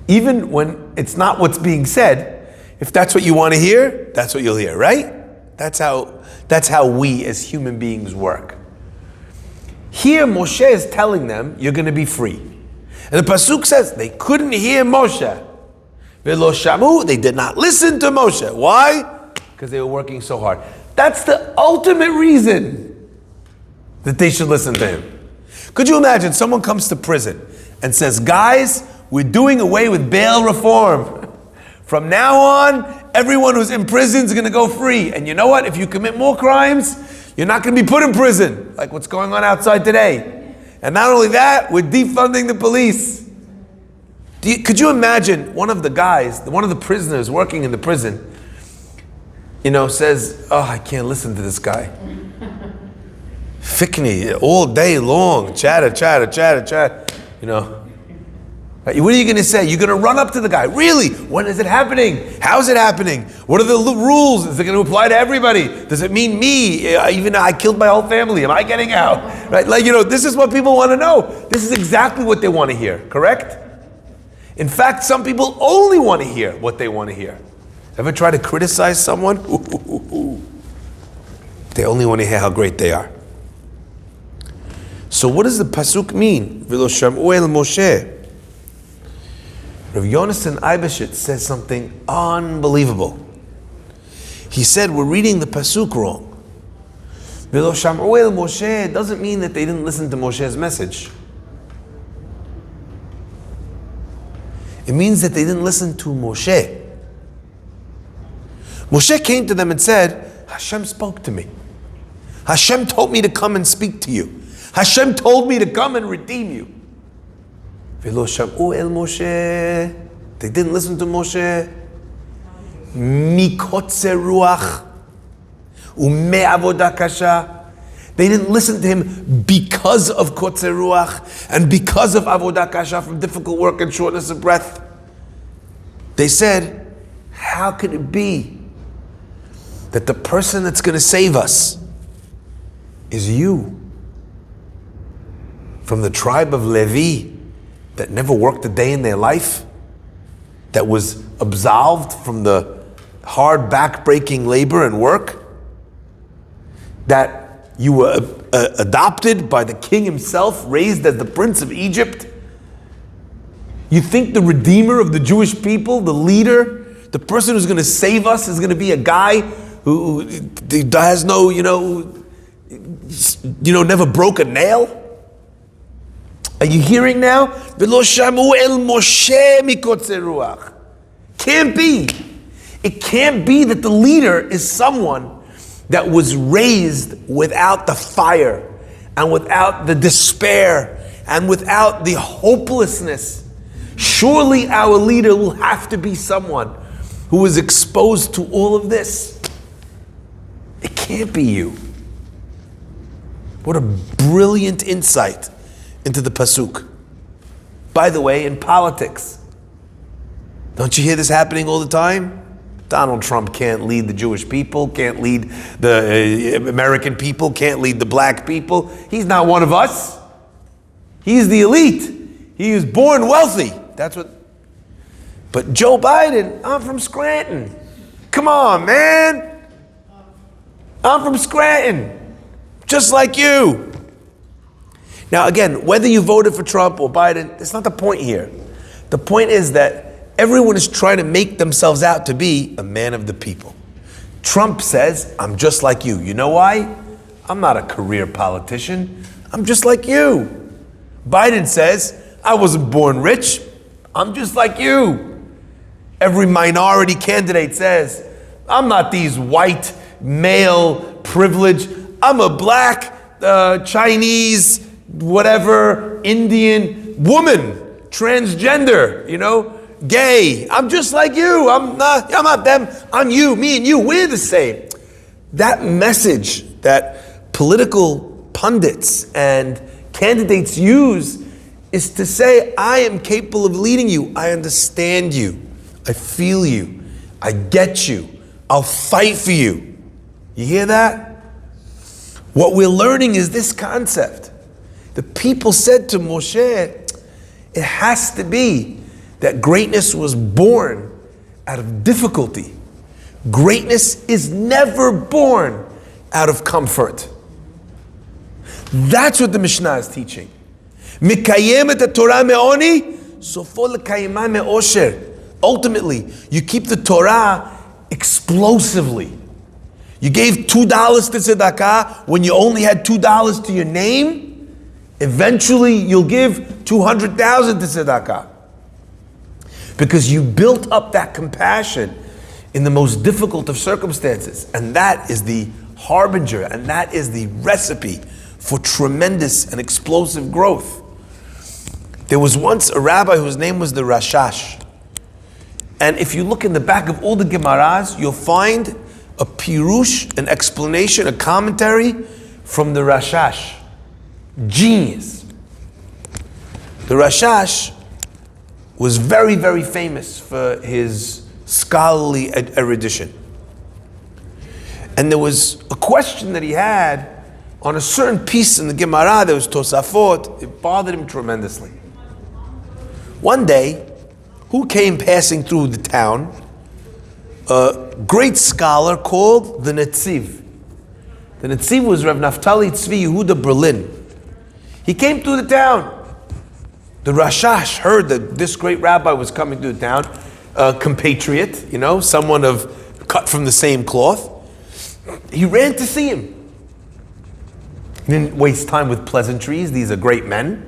Even when it's not what's being said, if that's what you want to hear, that's what you'll hear, right? That's how we as human beings work. Here Moshe is telling them, you're going to be free. And the Pasuk says, they couldn't hear Moshe. V'lo shamu, they did not listen to Moshe. Why? Because they were working so hard. That's the ultimate reason that they should listen to him. Could you imagine someone comes to prison and says, guys, we're doing away with bail reform. From now on, everyone who's in prison is going to go free. And you know what? If you commit more crimes, you're not going to be put in prison, like what's going on outside today. And not only that, we're defunding the police. Could you imagine one of the prisoners working in the prison, says, oh, I can't listen to this guy. Fikni, all day long, chatter. You know. What are you going to say? You're going to run up to the guy. Really? When is it happening? How is it happening? What are the rules? Is it going to apply to everybody? Does it mean me? Even I killed my whole family. Am I getting out? Right? Like, this is what people want to know. This is exactly what they want to hear. Correct? In fact, some people only want to hear what they want to hear. Ever try to criticize someone? They only want to hear how great they are. So what does the pasuk mean? V'lo sham'u el Moshe. Rav Yonasan Eibeshit says something unbelievable. He said, we're reading the pasuk wrong. V'lo sham'u el Moshe doesn't mean that they didn't listen to Moshe's message. It means that they didn't listen to Moshe. Moshe came to them and said, Hashem spoke to me. Hashem told me to come and speak to you. Hashem told me to come and redeem you. V'lo sham'u el Moshe. They didn't listen to Moshe. Mikotze ruach u'me'avoda kasha. They didn't listen to him because of kotze ruach and because of avodah kasha, from difficult work and shortness of breath. They said, how could it be that the person that's going to save us is you, from the tribe of Levi, that never worked a day in their life, that was absolved from the hard back-breaking labor and work, that you were adopted by the king himself, raised as the prince of Egypt. You think the redeemer of the Jewish people, the leader, the person who's going to save us is going to be a guy who has no, never broke a nail? Are you hearing now? V'lo shamu el Moshe mikotze ruach. Can't be. It can't be that the leader is someone that was raised without the fire and without the despair and without the hopelessness. Surely our leader will have to be someone who was exposed to all of this. It can't be you. What a brilliant insight into the pasuk. By the way, in politics, don't you hear this happening all the time? Donald Trump can't lead the Jewish people, can't lead the American people, can't lead the black people. He's not one of us. He's the elite. He was born wealthy. That's what. But Joe Biden, I'm from Scranton. Come on, man. I'm from Scranton. Just like you. Now again, whether you voted for Trump or Biden, that's not the point here. The point is that everyone is trying to make themselves out to be a man of the people. Trump says, I'm just like you. You know why? I'm not a career politician. I'm just like you. Biden says, I wasn't born rich. I'm just like you. Every minority candidate says, I'm not these white, male, privileged. I'm a black, Chinese, whatever, Indian woman, transgender, gay. I'm just like you. I'm not them. I'm you. Me and you, we're the same. That message that political pundits and candidates use is to say, I am capable of leading you. I understand you. I feel you. I get you. I'll fight for you. You hear that? What we're learning is this concept. The people said to Moshe, it has to be that greatness was born out of difficulty. Greatness is never born out of comfort. That's what the Mishnah is teaching. Mikayem et Torah me'oni, sofo lekayema me'osher. Ultimately, you keep the Torah explosively. You gave $2 to tzedakah when you only had $2 to your name. Eventually, you'll give $200,000 to tzedakah. Because you built up that compassion in the most difficult of circumstances. And that is the harbinger, and that is the recipe for tremendous and explosive growth. There was once a rabbi whose name was the Rashash. And if you look in the back of all the Gemaras, you'll find a pirush, an explanation, a commentary from the Rashash. Genius. The Rashash was very, very famous for his scholarly erudition. And there was a question that he had on a certain piece in the Gemara, there was Tosafot. It bothered him tremendously. One day, who came passing through the town? A great scholar called the Netziv. The Netziv was Rav Naftali Tzvi Yehuda Berlin. He came through the town. The Rashash heard that this great rabbi was coming through the town, a compatriot, someone cut from the same cloth. He ran to see him. He didn't waste time with pleasantries. These are great men.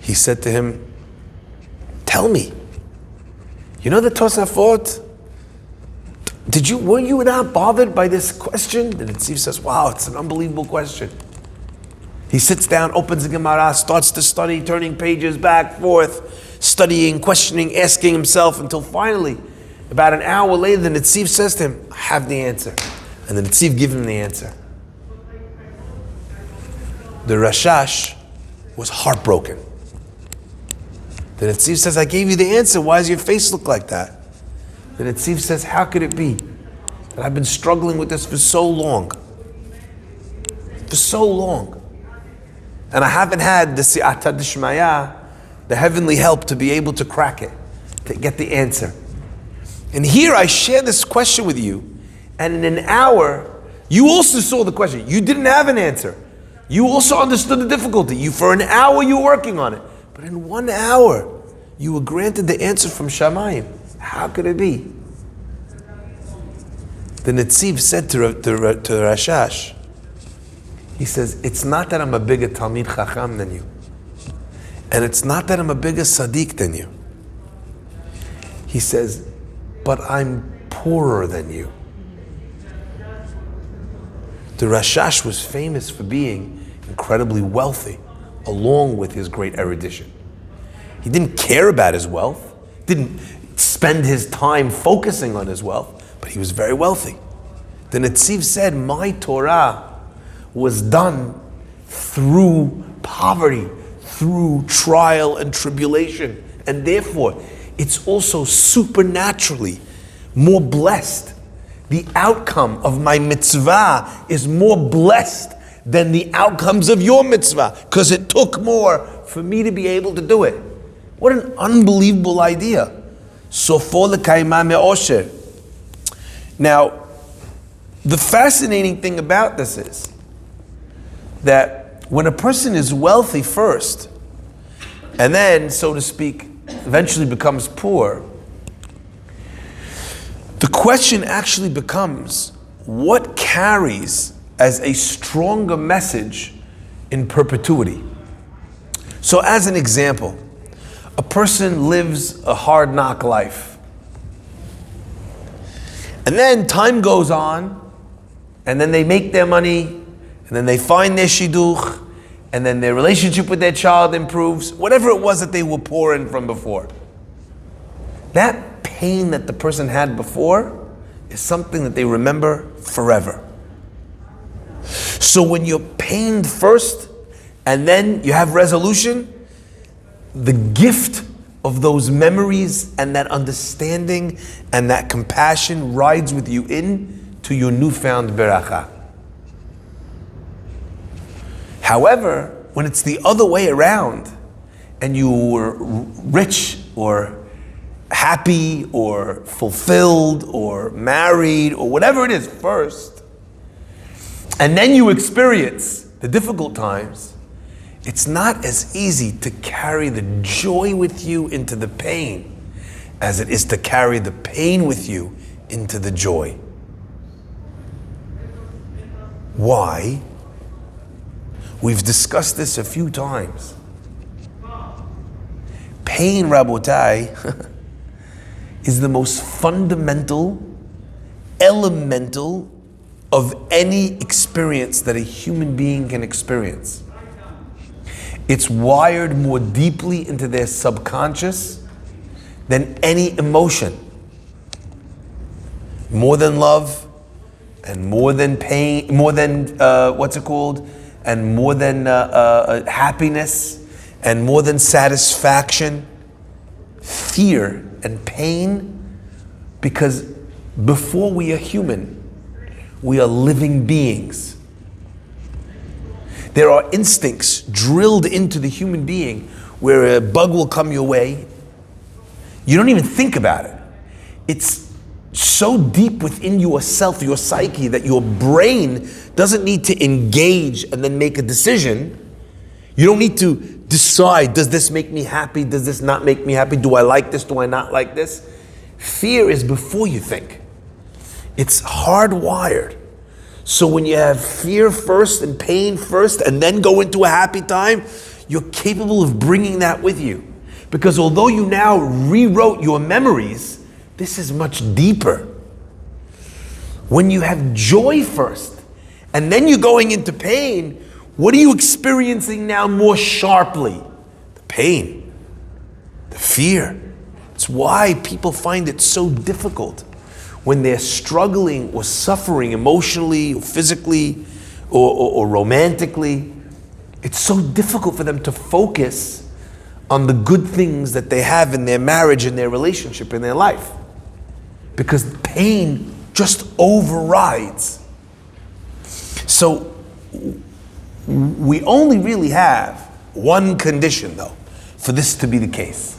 He said to him, "Tell me, you know the Tosafot? Were you not bothered by this question?" The Netziv says, "Wow, it's an unbelievable question." He sits down, opens the Gemara, starts to study, turning pages back, forth, studying, questioning, asking himself, until finally, about an hour later, the Netziv says to him, "I have the answer." And the Netziv gives him the answer. The Rashash was heartbroken. The Netziv says, "I gave you the answer. Why does your face look like that?" The Netziv says, "How could it be that I've been struggling with this for so long? For so long. And I haven't had the Si'ata D'Shmaya, the heavenly help to be able to crack it, to get the answer. And here I share this question with you, and in an hour, you also saw the question. You didn't have an answer. You also understood the difficulty. For an hour you were working on it. But in 1 hour, you were granted the answer from Shamayim. How could it be?" The Netziv said to Rashash, he says, "It's not that I'm a bigger Talmid Chacham than you. And it's not that I'm a bigger Sadiq than you." He says, "But I'm poorer than you." The Rashash was famous for being incredibly wealthy, along with his great erudition. He didn't care about his wealth, didn't spend his time focusing on his wealth, but he was very wealthy. The Netziv said, "My Torah was done through poverty, through trial and tribulation, and therefore it's also supernaturally more blessed. The outcome of my mitzvah is more blessed than the outcomes of your mitzvah, because it took more for me to be able to do it." What an unbelievable idea. Sofo l'kaima me'osher. Now, the fascinating thing about this is that when a person is wealthy first, and then, so to speak, eventually becomes poor, the question actually becomes, what carries as a stronger message in perpetuity? So as an example, a person lives a hard knock life. And then time goes on, and then they make their money, and then they find their shidduch, and then their relationship with their child improves, whatever it was that they were poor in from before. That pain that the person had before is something that they remember forever. So when you're pained first, and then you have resolution, the gift of those memories and that understanding and that compassion rides with you in to your newfound beracha. However, when it's the other way around, and you were rich or happy or fulfilled or married or whatever it is first, and then you experience the difficult times, it's not as easy to carry the joy with you into the pain as it is to carry the pain with you into the joy. Why? We've discussed this a few times. Pain, Rabotai, is the most fundamental, elemental of any experience that a human being can experience. It's wired more deeply into their subconscious than any emotion. More than love and more than pain, more than and more than happiness, and more than satisfaction, fear and pain, because before we are human, we are living beings. There are instincts drilled into the human being where a bug will come your way. You don't even think about it. It's so deep within yourself, your psyche, that your brain doesn't need to engage and then make a decision. You don't need to decide, does this make me happy? Does this not make me happy? Do I like this? Do I not like this? Fear is before you think. It's hardwired. So when you have fear first and pain first and then go into a happy time, you're capable of bringing that with you. Because although you now rewrote your memories, this is much deeper. When you have joy first, and then you're going into pain, what are you experiencing now more sharply? The pain, the fear. It's why people find it so difficult when they're struggling or suffering emotionally, or physically, or romantically. It's so difficult for them to focus on the good things that they have in their marriage, in their relationship, in their life. Because pain just overrides. So we only really have one condition, though, for this to be the case.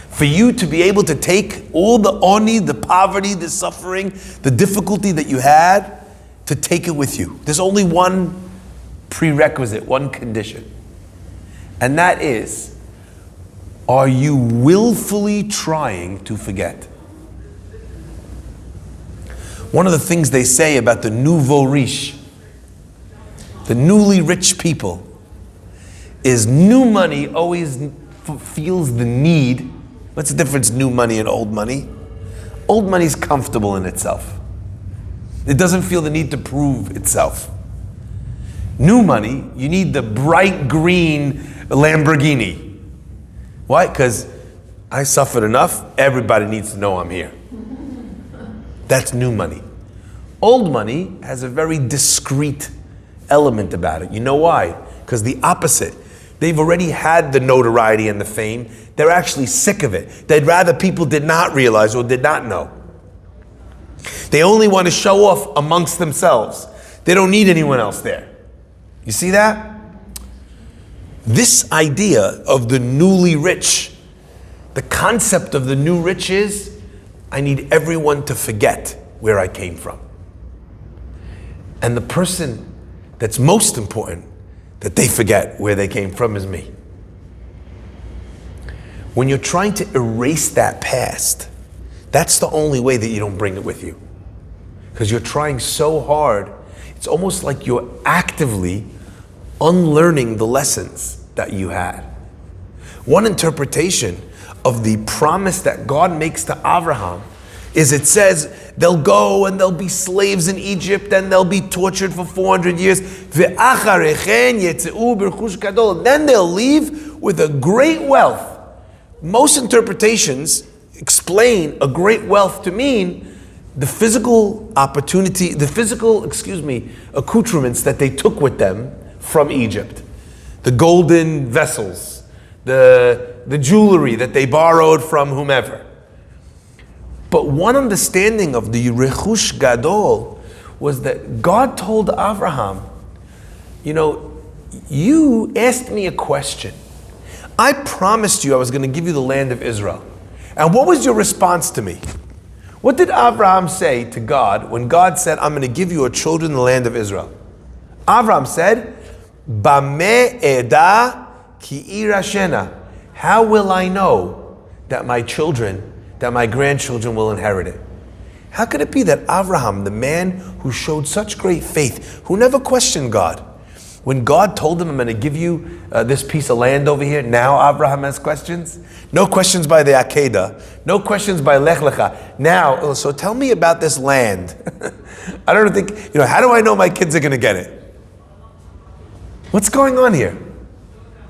For you to be able to take all the oni, the poverty, the suffering, the difficulty that you had, to take it with you. There's only one prerequisite, one condition. And that is, are you willfully trying to forget? One of the things they say about the nouveau riche, the newly rich people, is new money always feels the need. What's the difference, new money and old money? Old money is comfortable in itself. It doesn't feel the need to prove itself. New money, you need the bright green Lamborghini. Why? Because I suffered enough, everybody needs to know I'm here. That's new money. Old money has a very discreet element about it. You know why? Because the opposite. They've already had the notoriety and the fame. They're actually sick of it. They'd rather people did not realize or did not know. They only want to show off amongst themselves. They don't need anyone else there. You see that? This idea of the newly rich, the concept of the new rich is, I need everyone to forget where I came from. And the person that's most important that they forget where they came from is me. When you're trying to erase that past, that's the only way that you don't bring it with you. Because you're trying so hard, it's almost like you're actively unlearning the lessons that you had. One interpretation of the promise that God makes to Abraham is, it says they'll go and they'll be slaves in Egypt and they'll be tortured for 400 years. Then they'll leave with a great wealth. Most interpretations explain a great wealth to mean the physical opportunity, accoutrements that they took with them from Egypt. The golden vessels, the jewelry that they borrowed from whomever. But one understanding of the Rechush Gadol was that God told Abraham, you asked me a question. I promised you I was going to give you the land of Israel. And what was your response to me? What did Abraham say to God when God said, I'm going to give your children the land of Israel? Abraham said, Bameh eda ki irashena. How will I know that my children, that my grandchildren will inherit it? How could it be that Abraham, the man who showed such great faith, who never questioned God, when God told him, I'm going to give you this piece of land over here, now Abraham has questions? No questions by the Akedah. No questions by Lech Lecha. Now, so tell me about this land. I don't think, how do I know my kids are going to get it? What's going on here?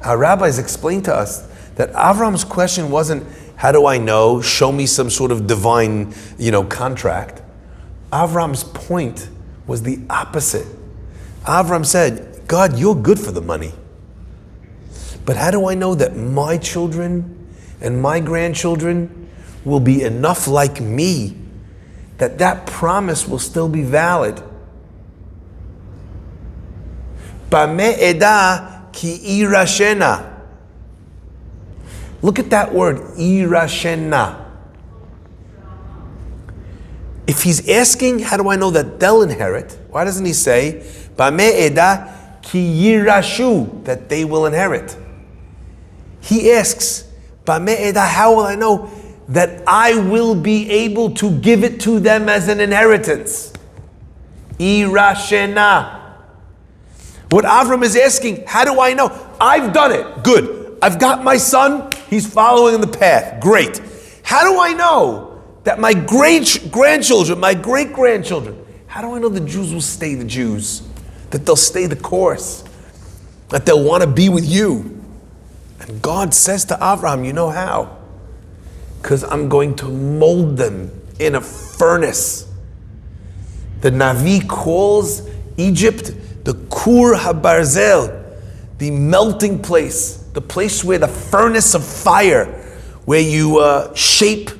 Our rabbis explained to us that Avram's question wasn't, how do I know? Show me some sort of divine, contract. Avram's point was the opposite. Avram said, God, you're good for the money. But how do I know that my children and my grandchildren will be enough like me that that promise will still be valid? Bameh eda ki irashena. Look at that word, irashena. If he's asking, how do I know that they'll inherit? Why doesn't he say, Bameh eda ki yirashu, that they will inherit? He asks, Bameh eda, how will I know that I will be able to give it to them as an inheritance? Irashena. What Avram is asking, how do I know? I've done it. Good. I've got my son. He's following the path. Great. How do I know that my grandchildren, my great-grandchildren, how do I know the Jews will stay the Jews? That they'll stay the course? That they'll want to be with you? And God says to Avraham, you know how? Because I'm going to mold them in a furnace. The Navi calls Egypt the Kur HaBarzel, the melting place, the place where the furnace of fire, where you shape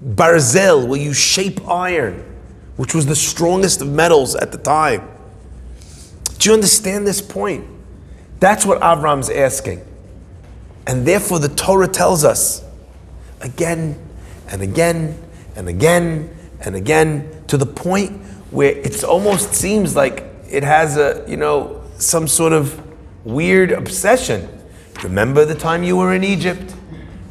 barzel, where you shape iron, which was the strongest of metals at the time. Do you understand this point? That's what Avram's asking. And therefore the Torah tells us again and again and again and again, to the point where it almost seems like it has some sort of weird obsession. Remember the time you were in Egypt.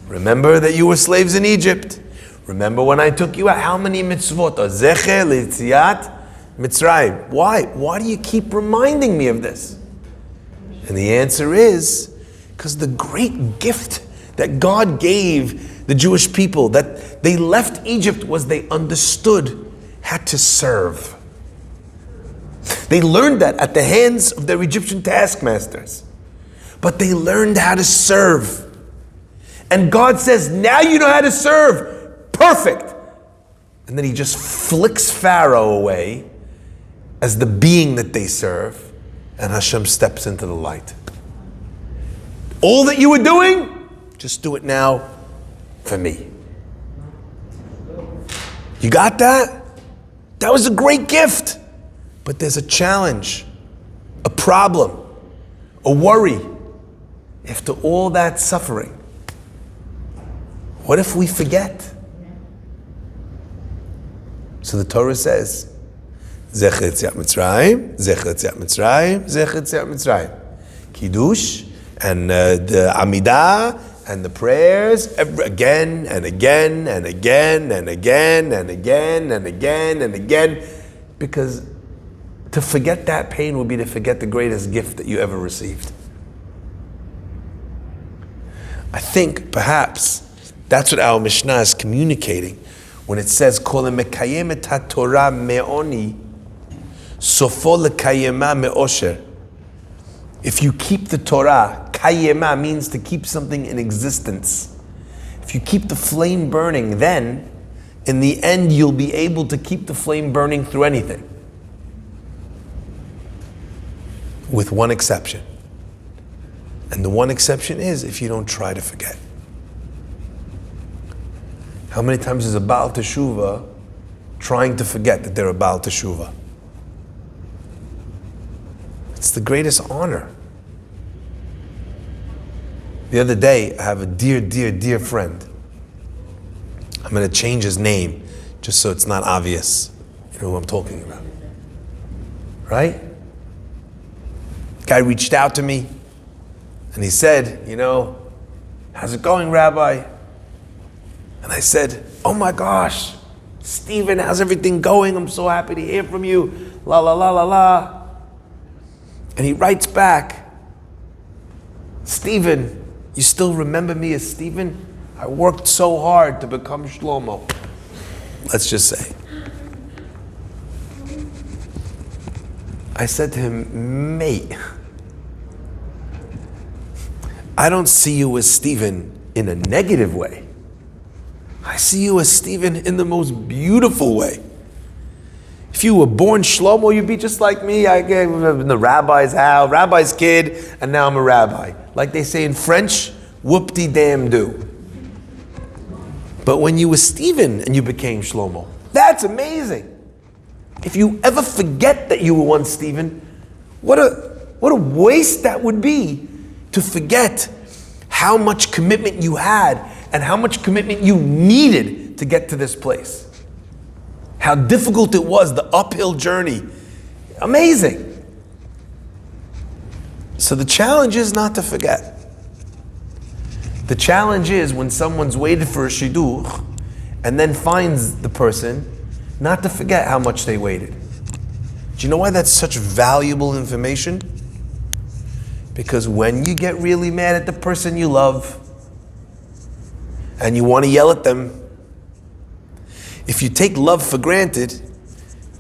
Remember that you were slaves in Egypt. Remember when I took you out. How many mitzvot? Zecher l'yetziat Mitzrayim. Why? Why do you keep reminding me of this? And the answer is, because the great gift that God gave the Jewish people, that they left Egypt, was they understood how to serve. They learned that at the hands of their Egyptian taskmasters. But they learned how to serve. And God says, now you know how to serve. Perfect. And then he just flicks Pharaoh away as the being that they serve. And Hashem steps into the light. All that you were doing, just do it now for me. You got that? That was a great gift. But there's a challenge, a problem, a worry. After all that suffering, what if we forget? So the Torah says, Zecher Yetziat Mitzrayim, Zecher Yetziat Mitzrayim, Zecher Yetziat Mitzrayim. Kiddush and the Amidah and the prayers again and again and again and again and again and again and again, because to forget that pain would be to forget the greatest gift that you ever received. I think perhaps that's what our Mishnah is communicating when it says, Kol mekayem et haTorah me'oni, sofo lekayema me'osher. If you keep the Torah, kayema means to keep something in existence. If you keep the flame burning, then in the end you'll be able to keep the flame burning through anything. With one exception. And the one exception is if you don't try to forget. How many times is a Baal Teshuvah trying to forget that they're a Baal Teshuvah? It's the greatest honor. The other day, I have a dear, dear, dear friend. I'm going to change his name just so it's not obvious. You know who I'm talking about. Right? Guy reached out to me and he said, how's it going, Rabbi? And I said, oh my gosh, Stephen, how's everything going? I'm so happy to hear from you. La la la la la. And he writes back, Stephen, you still remember me as Stephen? I worked so hard to become Shlomo. Let's just say. I said to him, mate, I don't see you as Stephen in a negative way. I see you as Stephen in the most beautiful way. If you were born Shlomo, you'd be just like me. I came in the rabbi's house, rabbi's kid, and now I'm a rabbi. Like they say in French, whoop-de-damn-do. But when you were Stephen and you became Shlomo, that's amazing. If you ever forget that you were once Stephen, what a waste that would be to forget how much commitment you had and how much commitment you needed to get to this place. How difficult it was, the uphill journey. Amazing. So the challenge is not to forget. The challenge is when someone's waited for a shidduch and then finds the person, not to forget how much they waited. Do you know why that's such valuable information? Because when you get really mad at the person you love and you want to yell at them, if you take love for granted,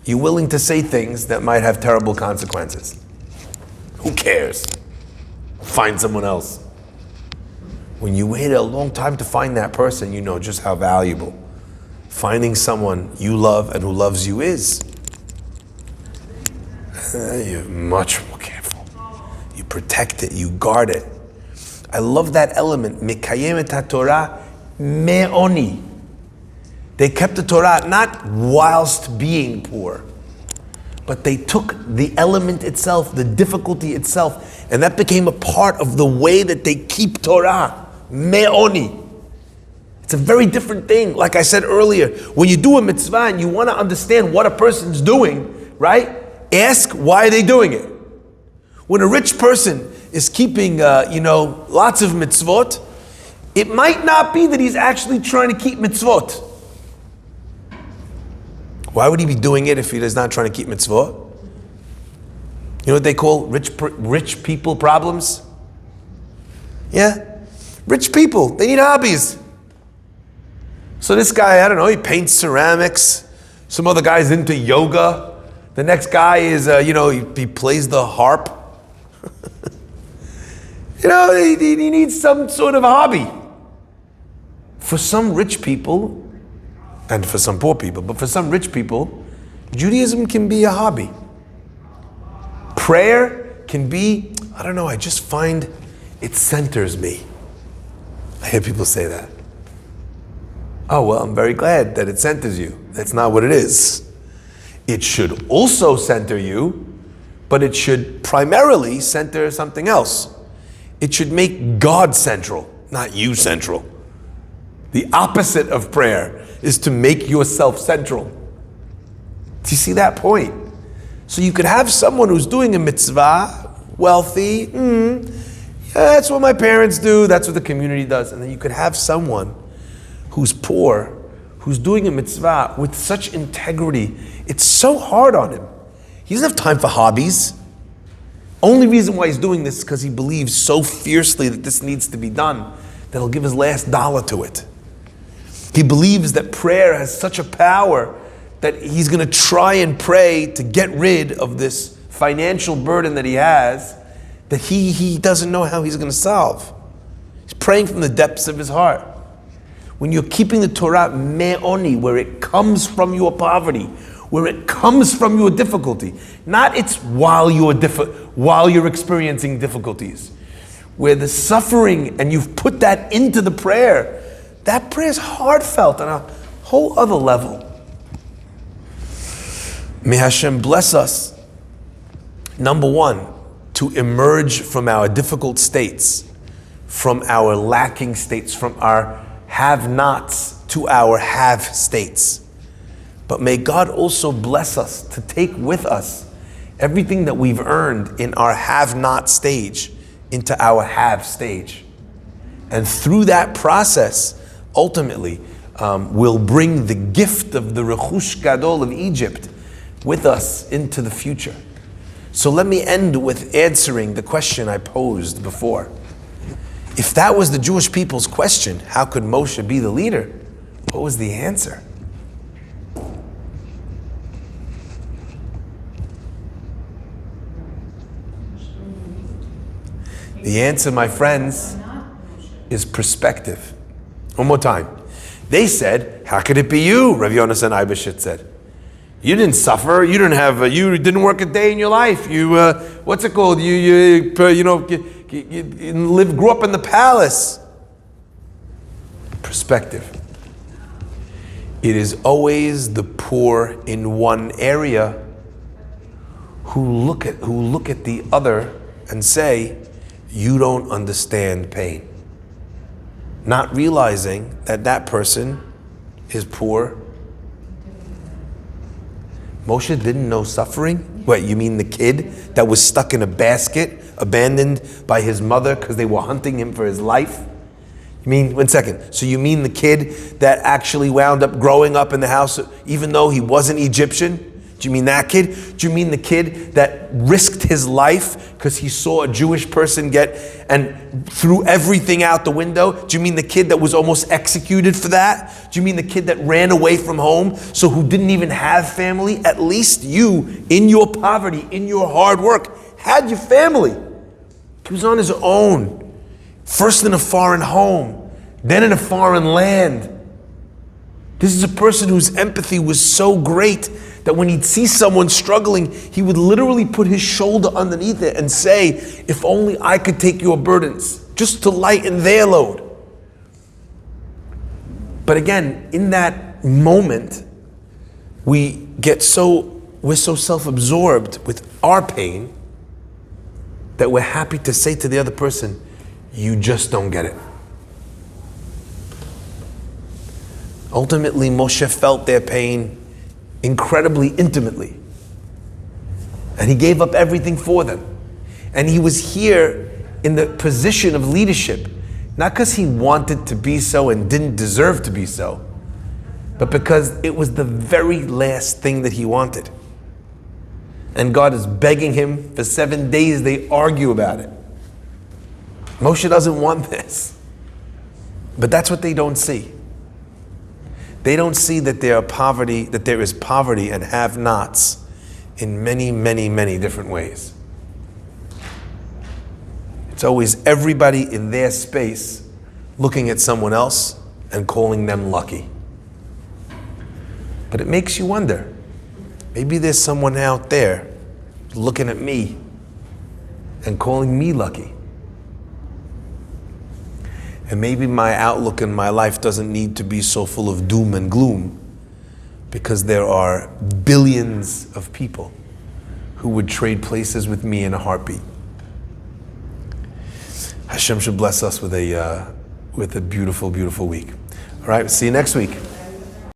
you're willing to say things that might have terrible consequences. Who cares? Find someone else. When you wait a long time to find that person, you know just how valuable finding someone you love and who loves you is. You're much more careful. You protect it, you guard it. I love that element. Mekayemet HaTorah me'oni. They kept the Torah not whilst being poor, but they took the element itself, the difficulty itself, and that became a part of the way that they keep Torah. Me'oni. It's a very different thing. Like I said earlier, when you do a mitzvah and you want to understand what a person's doing, right? Ask why are they doing it. When a rich person is keeping, lots of mitzvot, it might not be that he's actually trying to keep mitzvot. Why would he be doing it if he is not trying to keep mitzvot? You know what they call rich people problems? Yeah? Rich people, they need hobbies. So this guy, I don't know, he paints ceramics. Some other guy's into yoga. The next guy is, he plays the harp. He needs some sort of hobby. For some rich people, and for some poor people, but for some rich people, Judaism can be a hobby. Prayer can be, I just find it centers me. I hear people say that. Oh, well, I'm very glad that it centers you. That's not what it is. It should also center you, but it should primarily center something else. It should make God central, not you central. The opposite of prayer is to make yourself central. Do you see that point? So you could have someone who's doing a mitzvah, wealthy, that's what my parents do, that's what the community does. And then you could have someone who's poor, who's doing a mitzvah with such integrity. It's so hard on him. He doesn't have time for hobbies. Only reason why he's doing this is because he believes so fiercely that this needs to be done that he'll give his last dollar to it. He believes that prayer has such a power that he's going to try and pray to get rid of this financial burden that he has that he doesn't know how he's going to solve. He's praying from the depths of his heart. When you're keeping the Torah me'oni, where it comes from your poverty, where it comes from your difficulty, not it's while you're experiencing difficulties, where the suffering and you've put that into the prayer, that prayer is heartfelt on a whole other level. May Hashem bless us, number one, to emerge from our difficult states, from our lacking states, from our have-nots to our have states. But may God also bless us to take with us everything that we've earned in our have-not stage into our have stage. And through that process, ultimately, we'll bring the gift of the Rechush Gadol of Egypt with us into the future. So let me end with answering the question I posed before. If that was the Jewish people's question, how could Moshe be the leader? What was the answer? The answer, my friends, is perspective. One more time. They said, how could it be you? Rav Yonasan Eibeshit said. You didn't suffer. You didn't have. You didn't work a day in your life. You what's it called? You grew up in the palace. Perspective. It is always the poor in one area who look at the other and say, "You don't understand pain," not realizing that that person is poor. Moshe didn't know suffering? What, you mean the kid that was stuck in a basket, abandoned by his mother because they were hunting him for his life? You mean, 1 second, so you mean the kid that actually wound up growing up in the house even though he wasn't Egyptian? Do you mean that kid? Do you mean the kid that risked his life because he saw a Jewish person get and threw everything out the window? Do you mean the kid that was almost executed for that? Do you mean the kid that ran away from home, so who didn't even have family? At least you, in your poverty, in your hard work, had your family. He was on his own. First in a foreign home, then in a foreign land. This is a person whose empathy was so great that when he'd see someone struggling, he would literally put his shoulder underneath it and say, "If only I could take your burdens," just to lighten their load. But again, in that moment, we're so self-absorbed with our pain that we're happy to say to the other person, "You just don't get it." Ultimately, Moshe felt their pain incredibly intimately. And he gave up everything for them. And he was here in the position of leadership, not because he wanted to be so and didn't deserve to be so, but because it was the very last thing that he wanted. And God is begging him for 7 days. They argue about it. Moshe doesn't want this. But that's what they don't see. They don't see that there is poverty and have-nots in many, many, many different ways. It's always everybody in their space looking at someone else and calling them lucky. But it makes you wonder, maybe there's someone out there looking at me and calling me lucky. And maybe my outlook in my life doesn't need to be so full of doom and gloom, because there are billions of people who would trade places with me in a heartbeat. Hashem should bless us with a beautiful, beautiful week. All right, see you next week.